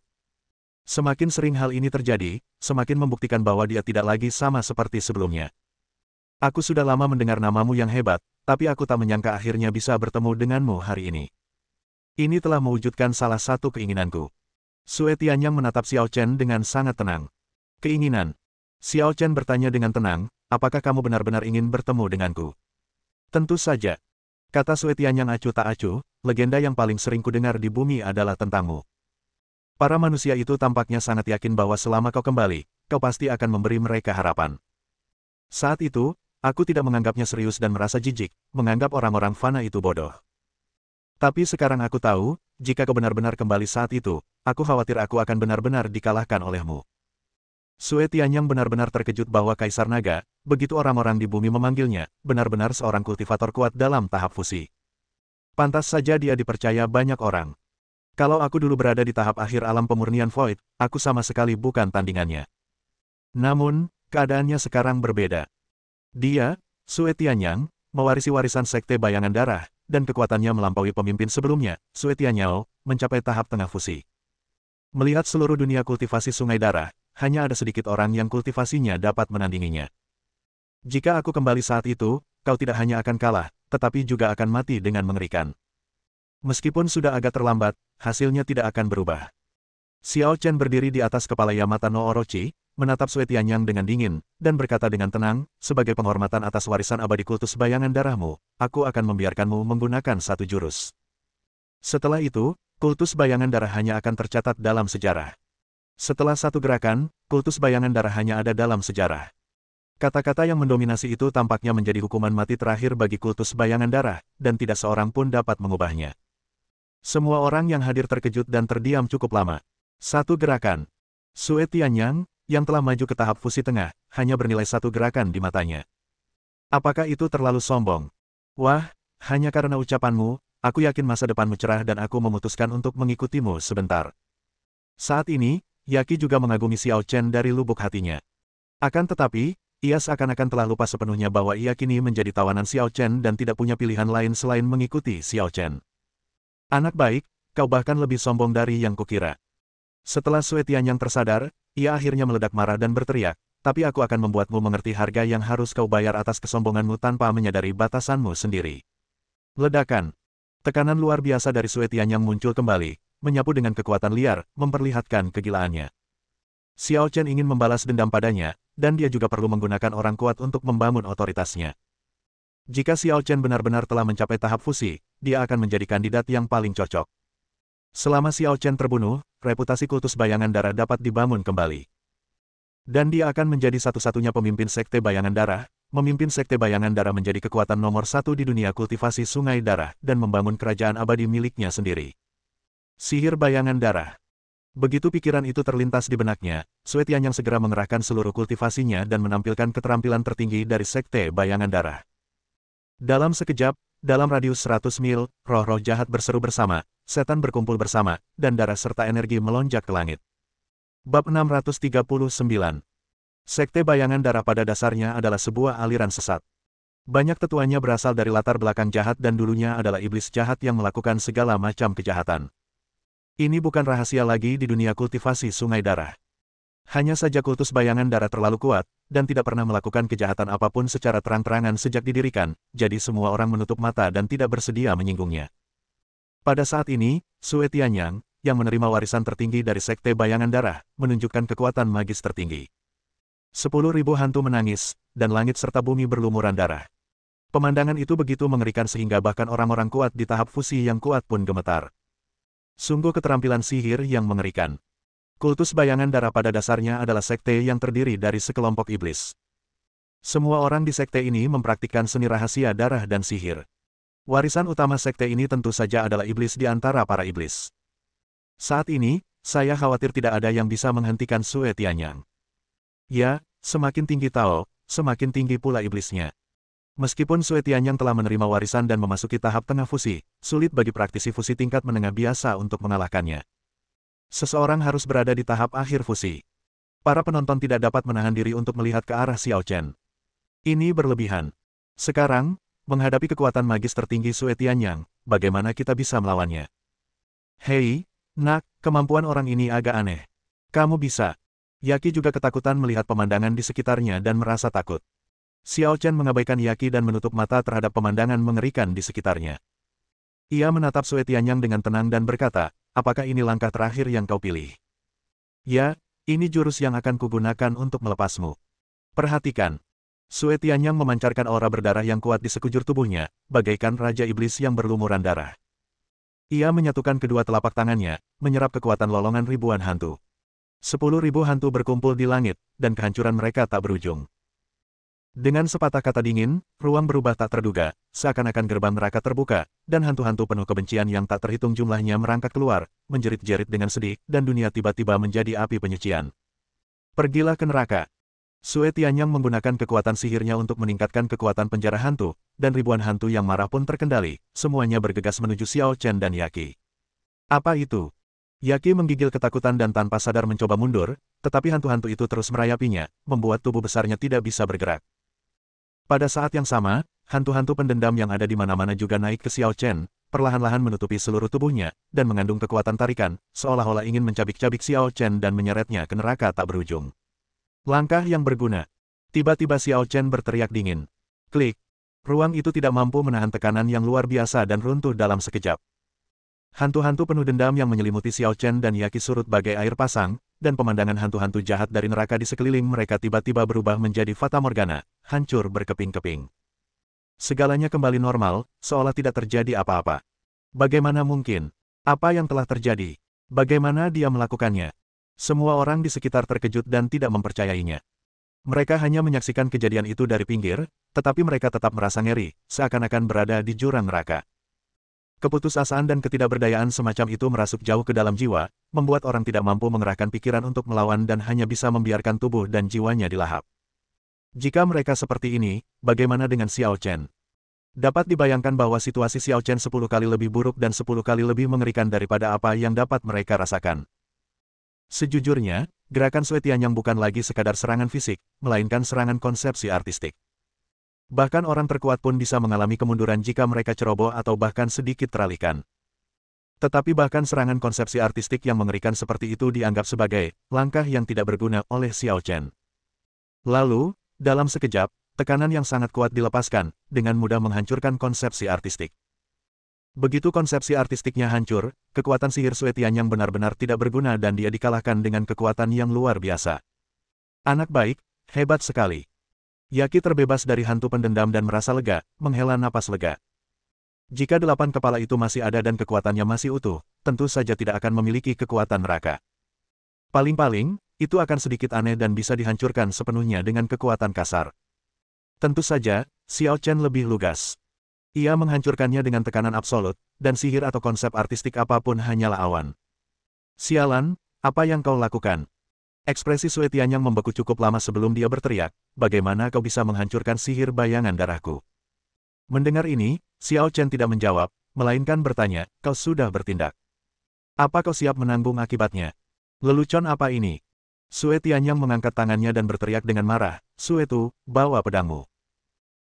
Semakin sering hal ini terjadi, semakin membuktikan bahwa dia tidak lagi sama seperti sebelumnya. Aku sudah lama mendengar namamu yang hebat, tapi aku tak menyangka akhirnya bisa bertemu denganmu hari ini. Ini telah mewujudkan salah satu keinginanku. Sue Tianyang menatap Xiao Chen dengan sangat tenang. Keinginan. Xiao Chen bertanya dengan tenang, apakah kamu benar-benar ingin bertemu denganku? Tentu saja. Kata Sue Tianyang acuh tak acuh, legenda yang paling sering kudengar di bumi adalah tentangmu. Para manusia itu tampaknya sangat yakin bahwa selama kau kembali, kau pasti akan memberi mereka harapan. Saat itu, aku tidak menganggapnya serius dan merasa jijik, menganggap orang-orang fana itu bodoh. Tapi sekarang aku tahu, jika kau benar-benar kembali saat itu, aku khawatir aku akan benar-benar dikalahkan olehmu. Sue Tianyang benar-benar terkejut bahwa Kaisar Naga, begitu orang-orang di bumi memanggilnya, benar-benar seorang kultivator kuat dalam tahap fusi. Pantas saja dia dipercaya banyak orang. Kalau aku dulu berada di tahap akhir alam pemurnian Void, aku sama sekali bukan tandingannya. Namun, keadaannya sekarang berbeda. Dia, Sue Tianyang, mewarisi warisan Sekte Bayangan Darah, dan kekuatannya melampaui pemimpin sebelumnya, Sue Tianyao, mencapai tahap tengah fusi. Melihat seluruh dunia kultivasi Sungai Darah, hanya ada sedikit orang yang kultivasinya dapat menandinginya. Jika aku kembali saat itu, kau tidak hanya akan kalah, tetapi juga akan mati dengan mengerikan. Meskipun sudah agak terlambat, hasilnya tidak akan berubah. Xiao Chen berdiri di atas kepala Yamata no Orochi, menatap Sue Tianyang dengan dingin, dan berkata dengan tenang, sebagai penghormatan atas warisan abadi kultus bayangan darahmu, aku akan membiarkanmu menggunakan satu jurus. Setelah itu, kultus bayangan darah hanya akan tercatat dalam sejarah. Setelah satu gerakan, kultus bayangan darah hanya ada dalam sejarah. Kata-kata yang mendominasi itu tampaknya menjadi hukuman mati terakhir bagi kultus bayangan darah, dan tidak seorang pun dapat mengubahnya. Semua orang yang hadir terkejut dan terdiam cukup lama. Satu gerakan. Sue Tianyang, yang telah maju ke tahap fusi tengah, hanya bernilai satu gerakan di matanya. Apakah itu terlalu sombong? Wah, hanya karena ucapanmu, aku yakin masa depanmu cerah dan aku memutuskan untuk mengikutimu sebentar. Saat ini, Yaqi juga mengagumi Xiao Chen dari lubuk hatinya. Akan tetapi, Ia seakan-akan telah lupa sepenuhnya bahwa ia kini menjadi tawanan Xiao Chen dan tidak punya pilihan lain selain mengikuti Xiao Chen. Anak baik, kau bahkan lebih sombong dari yang kukira. Setelah Sue Tianyang tersadar, ia akhirnya meledak marah dan berteriak, tapi aku akan membuatmu mengerti harga yang harus kau bayar atas kesombonganmu tanpa menyadari batasanmu sendiri. Ledakan. Tekanan luar biasa dari Sue Tianyang muncul kembali, menyapu dengan kekuatan liar, memperlihatkan kegilaannya. Xiao Chen ingin membalas dendam padanya, dan dia juga perlu menggunakan orang kuat untuk membangun otoritasnya. Jika Xiao Chen benar-benar telah mencapai tahap fusi, dia akan menjadi kandidat yang paling cocok. Selama Xiao Chen terbunuh, reputasi kultus bayangan darah dapat dibangun kembali. Dan dia akan menjadi satu-satunya pemimpin sekte bayangan darah, memimpin sekte bayangan darah menjadi kekuatan nomor satu di dunia kultivasi sungai darah dan membangun kerajaan abadi miliknya sendiri. Sihir bayangan darah. Begitu pikiran itu terlintas di benaknya, Sue Tianyang segera mengerahkan seluruh kultivasinya dan menampilkan keterampilan tertinggi dari sekte bayangan darah. Dalam sekejap, dalam radius 100 mil, roh-roh jahat berseru bersama, setan berkumpul bersama, dan darah serta energi melonjak ke langit. Bab 639. Sekte bayangan darah pada dasarnya adalah sebuah aliran sesat. Banyak tetuanya berasal dari latar belakang jahat dan dulunya adalah iblis jahat yang melakukan segala macam kejahatan. Ini bukan rahasia lagi di dunia kultivasi sungai darah. Hanya saja kultus bayangan darah terlalu kuat, dan tidak pernah melakukan kejahatan apapun secara terang-terangan sejak didirikan, jadi semua orang menutup mata dan tidak bersedia menyinggungnya. Pada saat ini, Sue Tianyang, yang menerima warisan tertinggi dari sekte bayangan darah, menunjukkan kekuatan magis tertinggi. 10.000 hantu menangis, dan langit serta bumi berlumuran darah. Pemandangan itu begitu mengerikan sehingga bahkan orang-orang kuat di tahap fusi yang kuat pun gemetar. Sungguh keterampilan sihir yang mengerikan. Kultus bayangan darah pada dasarnya adalah sekte yang terdiri dari sekelompok iblis. Semua orang di sekte ini mempraktikkan seni rahasia darah dan sihir. Warisan utama sekte ini tentu saja adalah iblis di antara para iblis. Saat ini, saya khawatir tidak ada yang bisa menghentikan Sue Tianyang. Ya, semakin tinggi Tao, semakin tinggi pula iblisnya. Meskipun Sue Tianyang telah menerima warisan dan memasuki tahap tengah fusi, sulit bagi praktisi fusi tingkat menengah biasa untuk mengalahkannya. Seseorang harus berada di tahap akhir fusi. Para penonton tidak dapat menahan diri untuk melihat ke arah Xiao Chen. Ini berlebihan. Sekarang, menghadapi kekuatan magis tertinggi Sue Tianyang, bagaimana kita bisa melawannya? Hei, nak, kemampuan orang ini agak aneh. Kamu bisa. Yaki juga ketakutan melihat pemandangan di sekitarnya dan merasa takut. Xiao Chen mengabaikan Yaki dan menutup mata terhadap pemandangan mengerikan di sekitarnya. Ia menatap Sue Tianyang dengan tenang dan berkata, apakah ini langkah terakhir yang kau pilih? Ya, ini jurus yang akan kugunakan untuk melepasmu. Perhatikan. Sue Tianyang memancarkan aura berdarah yang kuat di sekujur tubuhnya, bagaikan Raja Iblis yang berlumuran darah. Ia menyatukan kedua telapak tangannya, menyerap kekuatan lolongan ribuan hantu. 10.000 hantu berkumpul di langit, dan kehancuran mereka tak berujung. Dengan sepatah kata dingin, ruang berubah tak terduga, seakan-akan gerbang neraka terbuka, dan hantu-hantu penuh kebencian yang tak terhitung jumlahnya merangkak keluar, menjerit-jerit dengan sedih, dan dunia tiba-tiba menjadi api penyucian. Pergilah ke neraka. Sue Tianyang menggunakan kekuatan sihirnya untuk meningkatkan kekuatan penjara hantu, dan ribuan hantu yang marah pun terkendali, semuanya bergegas menuju Xiao Chen dan Yaki. Apa itu? Yaki menggigil ketakutan dan tanpa sadar mencoba mundur, tetapi hantu-hantu itu terus merayapinya, membuat tubuh besarnya tidak bisa bergerak. Pada saat yang sama, hantu-hantu pendendam yang ada di mana-mana juga naik ke Xiao Chen, perlahan-lahan menutupi seluruh tubuhnya, dan mengandung kekuatan tarikan, seolah-olah ingin mencabik-cabik Xiao Chen dan menyeretnya ke neraka tak berujung. Langkah yang berguna. Tiba-tiba Xiao Chen berteriak dingin. Klik. Ruang itu tidak mampu menahan tekanan yang luar biasa dan runtuh dalam sekejap. Hantu-hantu penuh dendam yang menyelimuti Xiao Chen dan Yaki surut bagai air pasang, dan pemandangan hantu-hantu jahat dari neraka di sekeliling mereka tiba-tiba berubah menjadi fata morgana, hancur berkeping-keping. Segalanya kembali normal, seolah tidak terjadi apa-apa. Bagaimana mungkin? Apa yang telah terjadi? Bagaimana dia melakukannya? Semua orang di sekitar terkejut dan tidak mempercayainya. Mereka hanya menyaksikan kejadian itu dari pinggir, tetapi mereka tetap merasa ngeri, seakan-akan berada di jurang neraka. Keputusasaan dan ketidakberdayaan semacam itu merasuk jauh ke dalam jiwa, membuat orang tidak mampu mengerahkan pikiran untuk melawan dan hanya bisa membiarkan tubuh dan jiwanya dilahap. Jika mereka seperti ini, bagaimana dengan Xiao Chen? Dapat dibayangkan bahwa situasi Xiao Chen 10 kali lebih buruk dan 10 kali lebih mengerikan daripada apa yang dapat mereka rasakan. Sejujurnya, gerakan Sue Tianyang bukan lagi sekadar serangan fisik, melainkan serangan konsepsi artistik. Bahkan orang terkuat pun bisa mengalami kemunduran jika mereka ceroboh atau bahkan sedikit teralihkan. Tetapi bahkan serangan konsepsi artistik yang mengerikan seperti itu dianggap sebagai langkah yang tidak berguna oleh Xiao Chen. Lalu, dalam sekejap, tekanan yang sangat kuat dilepaskan, dengan mudah menghancurkan konsepsi artistik. Begitu konsepsi artistiknya hancur, kekuatan sihir Sue Tianyang benar-benar tidak berguna dan dia dikalahkan dengan kekuatan yang luar biasa. Anak baik, hebat sekali. Yaki terbebas dari hantu pendendam dan merasa lega, menghela napas lega. Jika 8 kepala itu masih ada dan kekuatannya masih utuh, tentu saja tidak akan memiliki kekuatan neraka. Paling-paling, itu akan sedikit aneh dan bisa dihancurkan sepenuhnya dengan kekuatan kasar. Tentu saja, Xiao Chen lebih lugas. Ia menghancurkannya dengan tekanan absolut, dan sihir atau konsep artistik apapun hanyalah awan. Sialan, apa yang kau lakukan? Ekspresi Sue Tianyang membeku cukup lama sebelum dia berteriak, bagaimana kau bisa menghancurkan sihir bayangan darahku? Mendengar ini, Xiao Chen tidak menjawab, melainkan bertanya, kau sudah bertindak. Apa kau siap menanggung akibatnya? Lelucon apa ini? Sue Tianyang mengangkat tangannya dan berteriak dengan marah, Sue Tu, bawa pedangmu.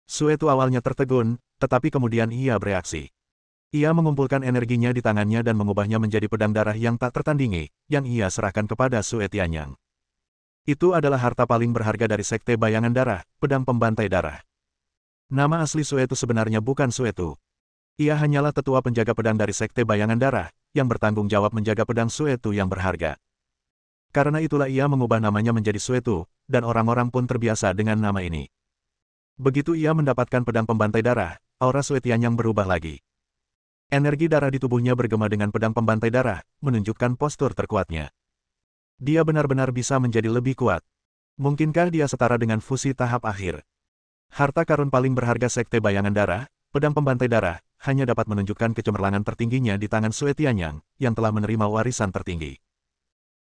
Sue Tu awalnya tertegun, tetapi kemudian ia bereaksi. Ia mengumpulkan energinya di tangannya dan mengubahnya menjadi pedang darah yang tak tertandingi, yang ia serahkan kepada Sue Tianyang. Itu adalah harta paling berharga dari Sekte Bayangan Darah, pedang pembantai darah. Nama asli Sue Tu sebenarnya bukan Sue Tu. Ia hanyalah tetua penjaga pedang dari Sekte Bayangan Darah, yang bertanggung jawab menjaga pedang Sue Tu yang berharga. Karena itulah ia mengubah namanya menjadi Sue Tu, dan orang-orang pun terbiasa dengan nama ini. Begitu ia mendapatkan pedang pembantai darah, aura Sue Tianyang berubah lagi. Energi darah di tubuhnya bergema dengan pedang pembantai darah, menunjukkan postur terkuatnya. Dia benar-benar bisa menjadi lebih kuat. Mungkinkah dia setara dengan fusi tahap akhir? Harta karun paling berharga Sekte Bayangan Darah, pedang pembantai darah, hanya dapat menunjukkan kecemerlangan tertingginya di tangan Sue Tianyang, yang telah menerima warisan tertinggi.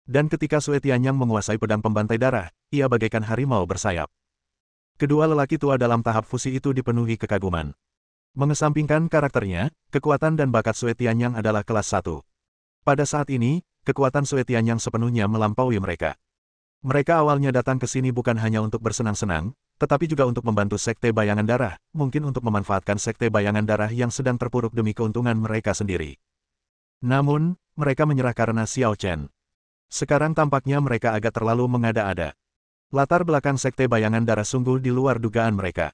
Dan ketika Sue Tianyang menguasai pedang pembantai darah, ia bagaikan harimau bersayap. Kedua lelaki tua dalam tahap fusi itu dipenuhi kekaguman. Mengesampingkan karakternya, kekuatan dan bakat Sue Tianyang adalah kelas 1. Pada saat ini, kekuatan Sue Tianyang sepenuhnya melampaui mereka. Mereka awalnya datang ke sini bukan hanya untuk bersenang-senang, tetapi juga untuk membantu Sekte Bayangan Darah, mungkin untuk memanfaatkan Sekte Bayangan Darah yang sedang terpuruk demi keuntungan mereka sendiri. Namun, mereka menyerah karena Xiao Chen. Sekarang tampaknya mereka agak terlalu mengada-ada. Latar belakang Sekte Bayangan Darah sungguh di luar dugaan mereka.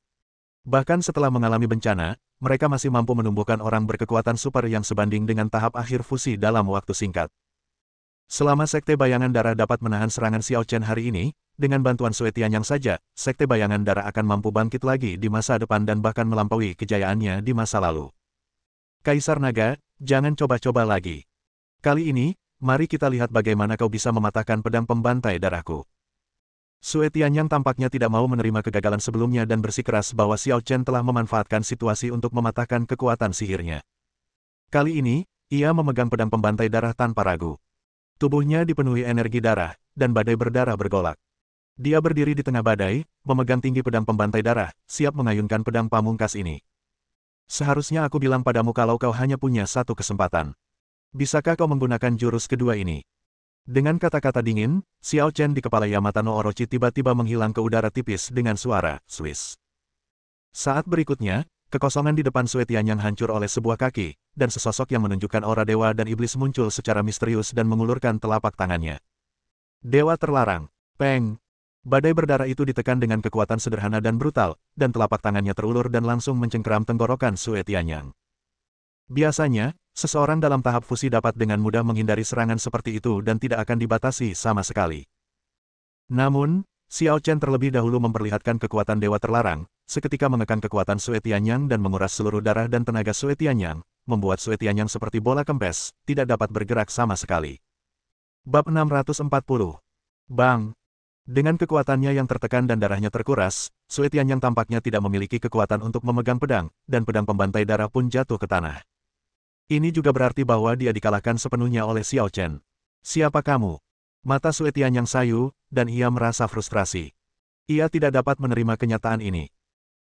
Bahkan setelah mengalami bencana, mereka masih mampu menumbuhkan orang berkekuatan super yang sebanding dengan tahap akhir fusi dalam waktu singkat. Selama Sekte Bayangan Darah dapat menahan serangan Xiao Chen hari ini, dengan bantuan Sue Tianyang saja, Sekte Bayangan Darah akan mampu bangkit lagi di masa depan dan bahkan melampaui kejayaannya di masa lalu. Kaisar Naga, jangan coba-coba lagi. Kali ini, mari kita lihat bagaimana kau bisa mematahkan pedang pembantai darahku. Sue Tianyang tampaknya tidak mau menerima kegagalan sebelumnya dan bersikeras bahwa Xiao Chen telah memanfaatkan situasi untuk mematahkan kekuatan sihirnya. Kali ini, ia memegang pedang pembantai darah tanpa ragu. Tubuhnya dipenuhi energi darah, dan badai berdarah bergolak. Dia berdiri di tengah badai, memegang tinggi pedang pembantai darah, siap mengayunkan pedang pamungkas ini. Seharusnya aku bilang padamu kalau kau hanya punya satu kesempatan. Bisakah kau menggunakan jurus kedua ini? Dengan kata-kata dingin, Xiao Chen di kepala Yamata no Orochi tiba-tiba menghilang ke udara tipis dengan suara "swish". Saat berikutnya, kekosongan di depan Sue Tianyang hancur oleh sebuah kaki, dan sesosok yang menunjukkan aura dewa dan iblis muncul secara misterius dan mengulurkan telapak tangannya. Dewa terlarang. Peng! Badai berdarah itu ditekan dengan kekuatan sederhana dan brutal, dan telapak tangannya terulur dan langsung mencengkeram tenggorokan Sue Tianyang. Biasanya, seseorang dalam tahap fusi dapat dengan mudah menghindari serangan seperti itu dan tidak akan dibatasi sama sekali. Namun, Xiao Chen terlebih dahulu memperlihatkan kekuatan dewa terlarang, seketika mengekang kekuatan Sue Tianyang dan menguras seluruh darah dan tenaga Sue Tianyang, membuat Sue Tianyang seperti bola kempes, tidak dapat bergerak sama sekali. Bab 640. Bang! Dengan kekuatannya yang tertekan dan darahnya terkuras, Sue Tianyang tampaknya tidak memiliki kekuatan untuk memegang pedang, dan pedang pembantai darah pun jatuh ke tanah. Ini juga berarti bahwa dia dikalahkan sepenuhnya oleh Xiao Chen. Siapa kamu? Mata Sue Tianyang sayu, dan ia merasa frustrasi. Ia tidak dapat menerima kenyataan ini.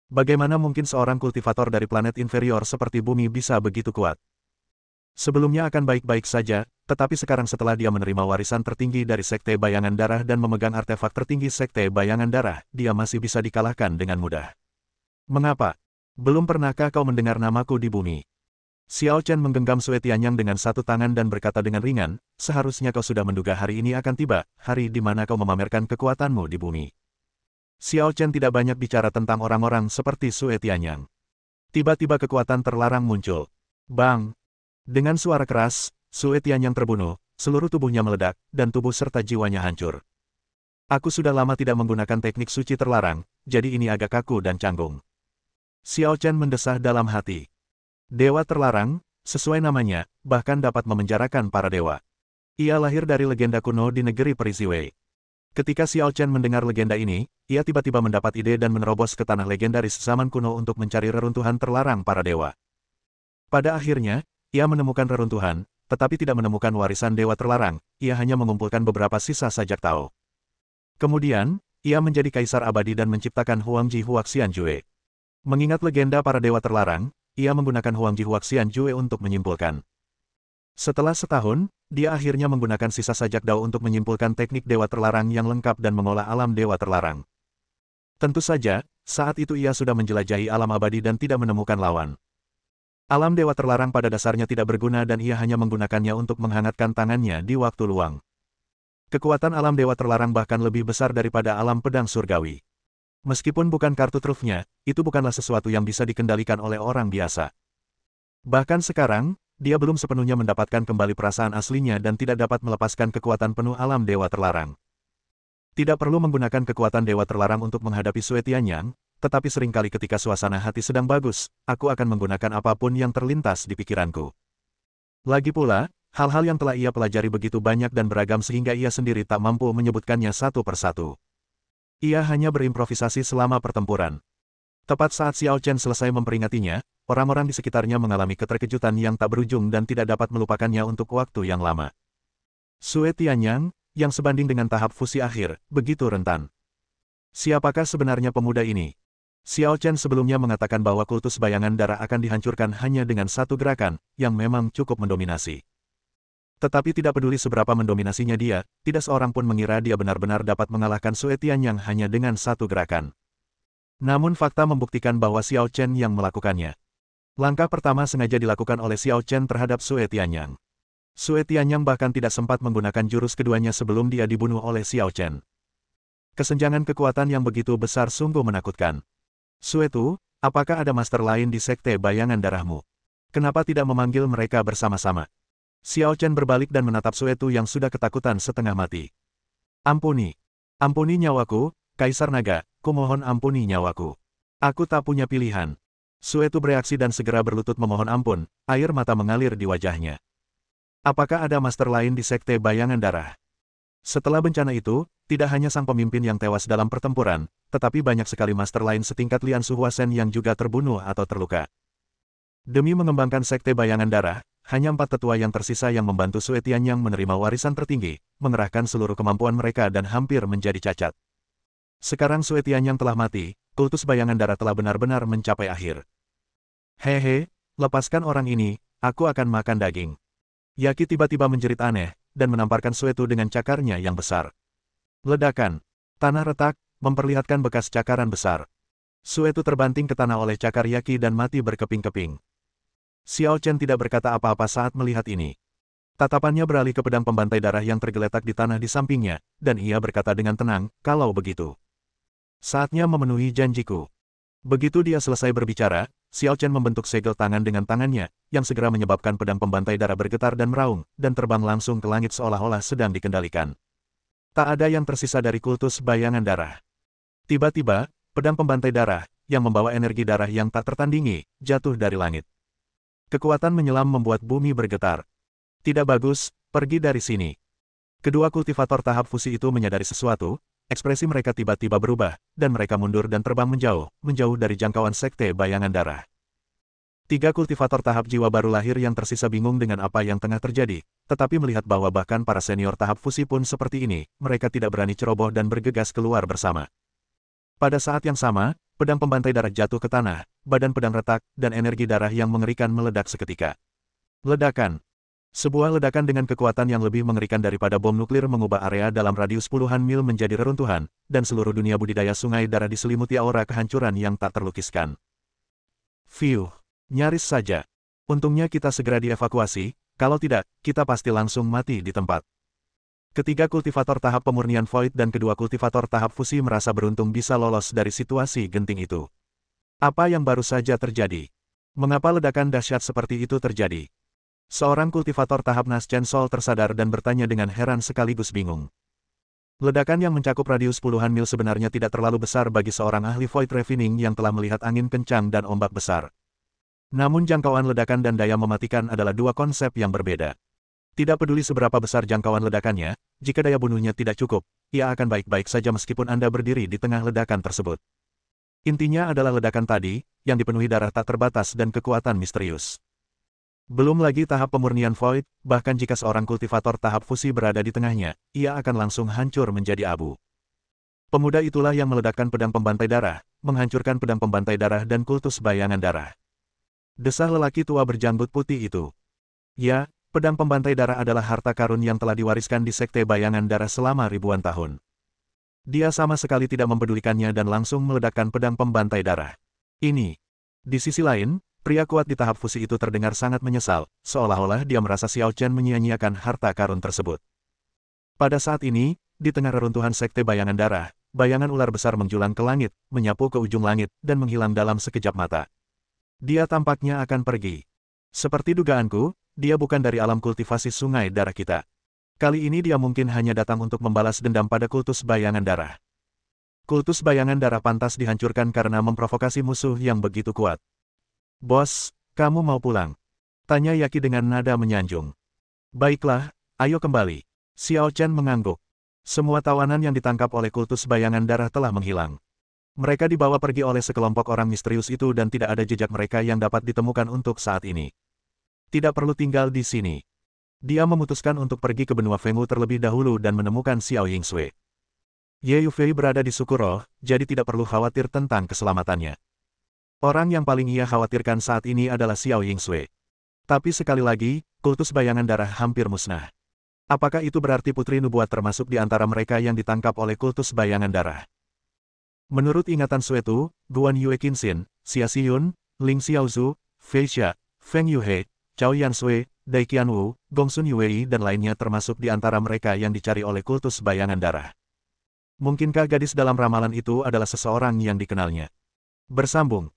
Bagaimana mungkin seorang kultivator dari planet inferior seperti bumi bisa begitu kuat? Sebelumnya akan baik-baik saja, Tetapi sekarang setelah dia menerima warisan tertinggi dari Sekte Bayangan Darah dan memegang artefak tertinggi Sekte Bayangan Darah, dia masih bisa dikalahkan dengan mudah. Mengapa? Belum pernahkah kau mendengar namaku di bumi? Xiao Chen menggenggam Sue Tianyang dengan satu tangan dan berkata dengan ringan, seharusnya kau sudah menduga hari ini akan tiba, hari di mana kau memamerkan kekuatanmu di bumi. Xiao Chen tidak banyak bicara tentang orang-orang seperti Sue Tianyang. Tiba-tiba kekuatan terlarang muncul. Bang! Dengan suara keras, Sue Tianyang terbunuh, seluruh tubuhnya meledak, dan tubuh serta jiwanya hancur. Aku sudah lama tidak menggunakan teknik suci terlarang, jadi ini agak kaku dan canggung. Xiao Chen mendesah dalam hati. Dewa terlarang, sesuai namanya, bahkan dapat memenjarakan para dewa. Ia lahir dari legenda kuno di negeri Perisiwei. Ketika Xiao Chen mendengar legenda ini, ia tiba-tiba mendapat ide dan menerobos ke tanah legendaris zaman kuno untuk mencari reruntuhan terlarang para dewa. Pada akhirnya, ia menemukan reruntuhan, tetapi tidak menemukan warisan dewa terlarang, ia hanya mengumpulkan beberapa sisa sajak Tao. Kemudian, ia menjadi kaisar abadi dan menciptakan Huangji Huaxian Jue. Mengingat legenda para dewa terlarang, ia menggunakan Huangji Huaxian Jue untuk menyimpulkan. Setelah setahun, dia akhirnya menggunakan sisa sajak Dao untuk menyimpulkan teknik dewa terlarang yang lengkap dan mengolah alam dewa terlarang. Tentu saja, saat itu ia sudah menjelajahi alam abadi dan tidak menemukan lawan. Alam dewa terlarang pada dasarnya tidak berguna dan ia hanya menggunakannya untuk menghangatkan tangannya di waktu luang. Kekuatan alam dewa terlarang bahkan lebih besar daripada alam pedang surgawi. Meskipun bukan kartu trufnya, itu bukanlah sesuatu yang bisa dikendalikan oleh orang biasa. Bahkan sekarang, dia belum sepenuhnya mendapatkan kembali perasaan aslinya dan tidak dapat melepaskan kekuatan penuh alam dewa terlarang. Tidak perlu menggunakan kekuatan dewa terlarang untuk menghadapi Sue Tianyang, tetapi seringkali ketika suasana hati sedang bagus, aku akan menggunakan apapun yang terlintas di pikiranku. Lagi pula, hal-hal yang telah ia pelajari begitu banyak dan beragam sehingga ia sendiri tak mampu menyebutkannya satu persatu. Ia hanya berimprovisasi selama pertempuran. Tepat saat Xiao Chen selesai memperingatinya, orang-orang di sekitarnya mengalami keterkejutan yang tak berujung dan tidak dapat melupakannya untuk waktu yang lama. Sue Tianyang, yang sebanding dengan tahap fusi akhir, begitu rentan. Siapakah sebenarnya pemuda ini? Xiao Chen sebelumnya mengatakan bahwa kultus bayangan darah akan dihancurkan hanya dengan satu gerakan, yang memang cukup mendominasi. Tetapi tidak peduli seberapa mendominasinya dia, tidak seorang pun mengira dia benar-benar dapat mengalahkan Sue Tianyang hanya dengan satu gerakan. Namun fakta membuktikan bahwa Xiao Chen yang melakukannya. Langkah pertama sengaja dilakukan oleh Xiao Chen terhadap Sue Tianyang. Sue Tianyang bahkan tidak sempat menggunakan jurus keduanya sebelum dia dibunuh oleh Xiao Chen. Kesenjangan kekuatan yang begitu besar sungguh menakutkan. Sue Tu, apakah ada master lain di Sekte Bayangan Darahmu? Kenapa tidak memanggil mereka bersama-sama? Xiao Chen berbalik dan menatap Sue Tu yang sudah ketakutan setengah mati. Ampuni. Ampuni nyawaku, Kaisar Naga, kumohon ampuni nyawaku. Aku tak punya pilihan. Sue Tu bereaksi dan segera berlutut memohon ampun, air mata mengalir di wajahnya. Apakah ada master lain di Sekte Bayangan Darah? Setelah bencana itu, tidak hanya sang pemimpin yang tewas dalam pertempuran, tetapi banyak sekali master lain setingkat Lian Suhuasen yang juga terbunuh atau terluka. Demi mengembangkan Sekte Bayangan Darah, hanya 4 tetua yang tersisa yang membantu Sue Tianyang menerima warisan tertinggi, mengerahkan seluruh kemampuan mereka dan hampir menjadi cacat. Sekarang Sue Tianyang telah mati, kultus bayangan darah telah benar-benar mencapai akhir. Hehe, lepaskan orang ini, aku akan makan daging. Yaki tiba-tiba menjerit aneh, dan menamparkan Sue Tu dengan cakarnya yang besar. Ledakan. Tanah retak, memperlihatkan bekas cakaran besar. Sue Tu terbanting ke tanah oleh cakar Yaki dan mati berkeping-keping. Xiao Chen tidak berkata apa-apa saat melihat ini. Tatapannya beralih ke pedang pembantai darah yang tergeletak di tanah di sampingnya, dan ia berkata dengan tenang, kalau begitu. Saatnya memenuhi janjiku. Begitu dia selesai berbicara, Xiao Chen membentuk segel tangan dengan tangannya, yang segera menyebabkan pedang pembantai darah bergetar dan meraung, dan terbang langsung ke langit seolah-olah sedang dikendalikan. Tak ada yang tersisa dari kultus bayangan darah. Tiba-tiba, pedang pembantai darah, yang membawa energi darah yang tak tertandingi, jatuh dari langit. Kekuatan menyelam membuat bumi bergetar. Tidak bagus, pergi dari sini. Kedua kultivator tahap fusi itu menyadari sesuatu, ekspresi mereka tiba-tiba berubah, dan mereka mundur dan terbang menjauh dari jangkauan Sekte Bayangan Darah. 3 kultivator tahap jiwa baru lahir yang tersisa bingung dengan apa yang tengah terjadi, tetapi melihat bahwa bahkan para senior tahap fusi pun seperti ini, mereka tidak berani ceroboh dan bergegas keluar bersama. Pada saat yang sama, pedang pembantai darah jatuh ke tanah, badan pedang retak, dan energi darah yang mengerikan meledak seketika. Ledakan. Sebuah ledakan dengan kekuatan yang lebih mengerikan daripada bom nuklir mengubah area dalam radius puluhan mil menjadi reruntuhan, dan seluruh dunia budidaya sungai darah diselimuti aura kehancuran yang tak terlukiskan. Fiuh, nyaris saja. Untungnya kita segera dievakuasi, kalau tidak, kita pasti langsung mati di tempat. Ketiga kultivator tahap pemurnian Void dan kedua kultivator tahap fusi merasa beruntung bisa lolos dari situasi genting itu. Apa yang baru saja terjadi? Mengapa ledakan dahsyat seperti itu terjadi? Seorang kultivator tahap Naschen Sol tersadar dan bertanya dengan heran sekaligus bingung. Ledakan yang mencakup radius puluhan mil sebenarnya tidak terlalu besar bagi seorang ahli Void Refining yang telah melihat angin kencang dan ombak besar. Namun jangkauan ledakan dan daya mematikan adalah dua konsep yang berbeda. Tidak peduli seberapa besar jangkauan ledakannya, jika daya bunuhnya tidak cukup, ia akan baik-baik saja meskipun Anda berdiri di tengah ledakan tersebut. Intinya adalah ledakan tadi, yang dipenuhi darah tak terbatas dan kekuatan misterius. Belum lagi tahap pemurnian Void, bahkan jika seorang kultivator tahap fusi berada di tengahnya, ia akan langsung hancur menjadi abu. Pemuda itulah yang meledakkan pedang pembantai darah, menghancurkan pedang pembantai darah dan kultus bayangan darah. Desah lelaki tua berjanggut putih itu. Ya, pedang pembantai darah adalah harta karun yang telah diwariskan di Sekte Bayangan Darah selama ribuan tahun. Dia sama sekali tidak mempedulikannya dan langsung meledakkan pedang pembantai darah. Ini. Di sisi lain, pria kuat di tahap fusi itu terdengar sangat menyesal, seolah-olah dia merasa Xiao Chen menyia-nyiakan harta karun tersebut. Pada saat ini, di tengah reruntuhan Sekte Bayangan Darah, bayangan ular besar menjulang ke langit, menyapu ke ujung langit, dan menghilang dalam sekejap mata. Dia tampaknya akan pergi. Seperti dugaanku, dia bukan dari alam kultivasi sungai darah kita. Kali ini dia mungkin hanya datang untuk membalas dendam pada kultus bayangan darah. Kultus bayangan darah pantas dihancurkan karena memprovokasi musuh yang begitu kuat. Bos, kamu mau pulang? Tanya Yaki dengan nada menyanjung. Baiklah, ayo kembali. Xiao Chen mengangguk. Semua tawanan yang ditangkap oleh kultus bayangan darah telah menghilang. Mereka dibawa pergi oleh sekelompok orang misterius itu dan tidak ada jejak mereka yang dapat ditemukan untuk saat ini. Tidak perlu tinggal di sini. Dia memutuskan untuk pergi ke benua Fengwu terlebih dahulu dan menemukan Xiao Yingsui. Ye Yufei berada di suku roh, jadi tidak perlu khawatir tentang keselamatannya. Orang yang paling ia khawatirkan saat ini adalah Xiao Yingsui. Tapi sekali lagi, kultus bayangan darah hampir musnah. Apakah itu berarti putri nubuat termasuk di antara mereka yang ditangkap oleh kultus bayangan darah? Menurut ingatan Suetu, Guan Yue Qinxin, Xia Xiyun, Ling Xiaozu, Fei Xia, Feng Yuhe, Cao Yansui, Dai Qianwu, Gongsun Yuei dan lainnya termasuk di antara mereka yang dicari oleh kultus bayangan darah. Mungkinkah gadis dalam ramalan itu adalah seseorang yang dikenalnya? Bersambung.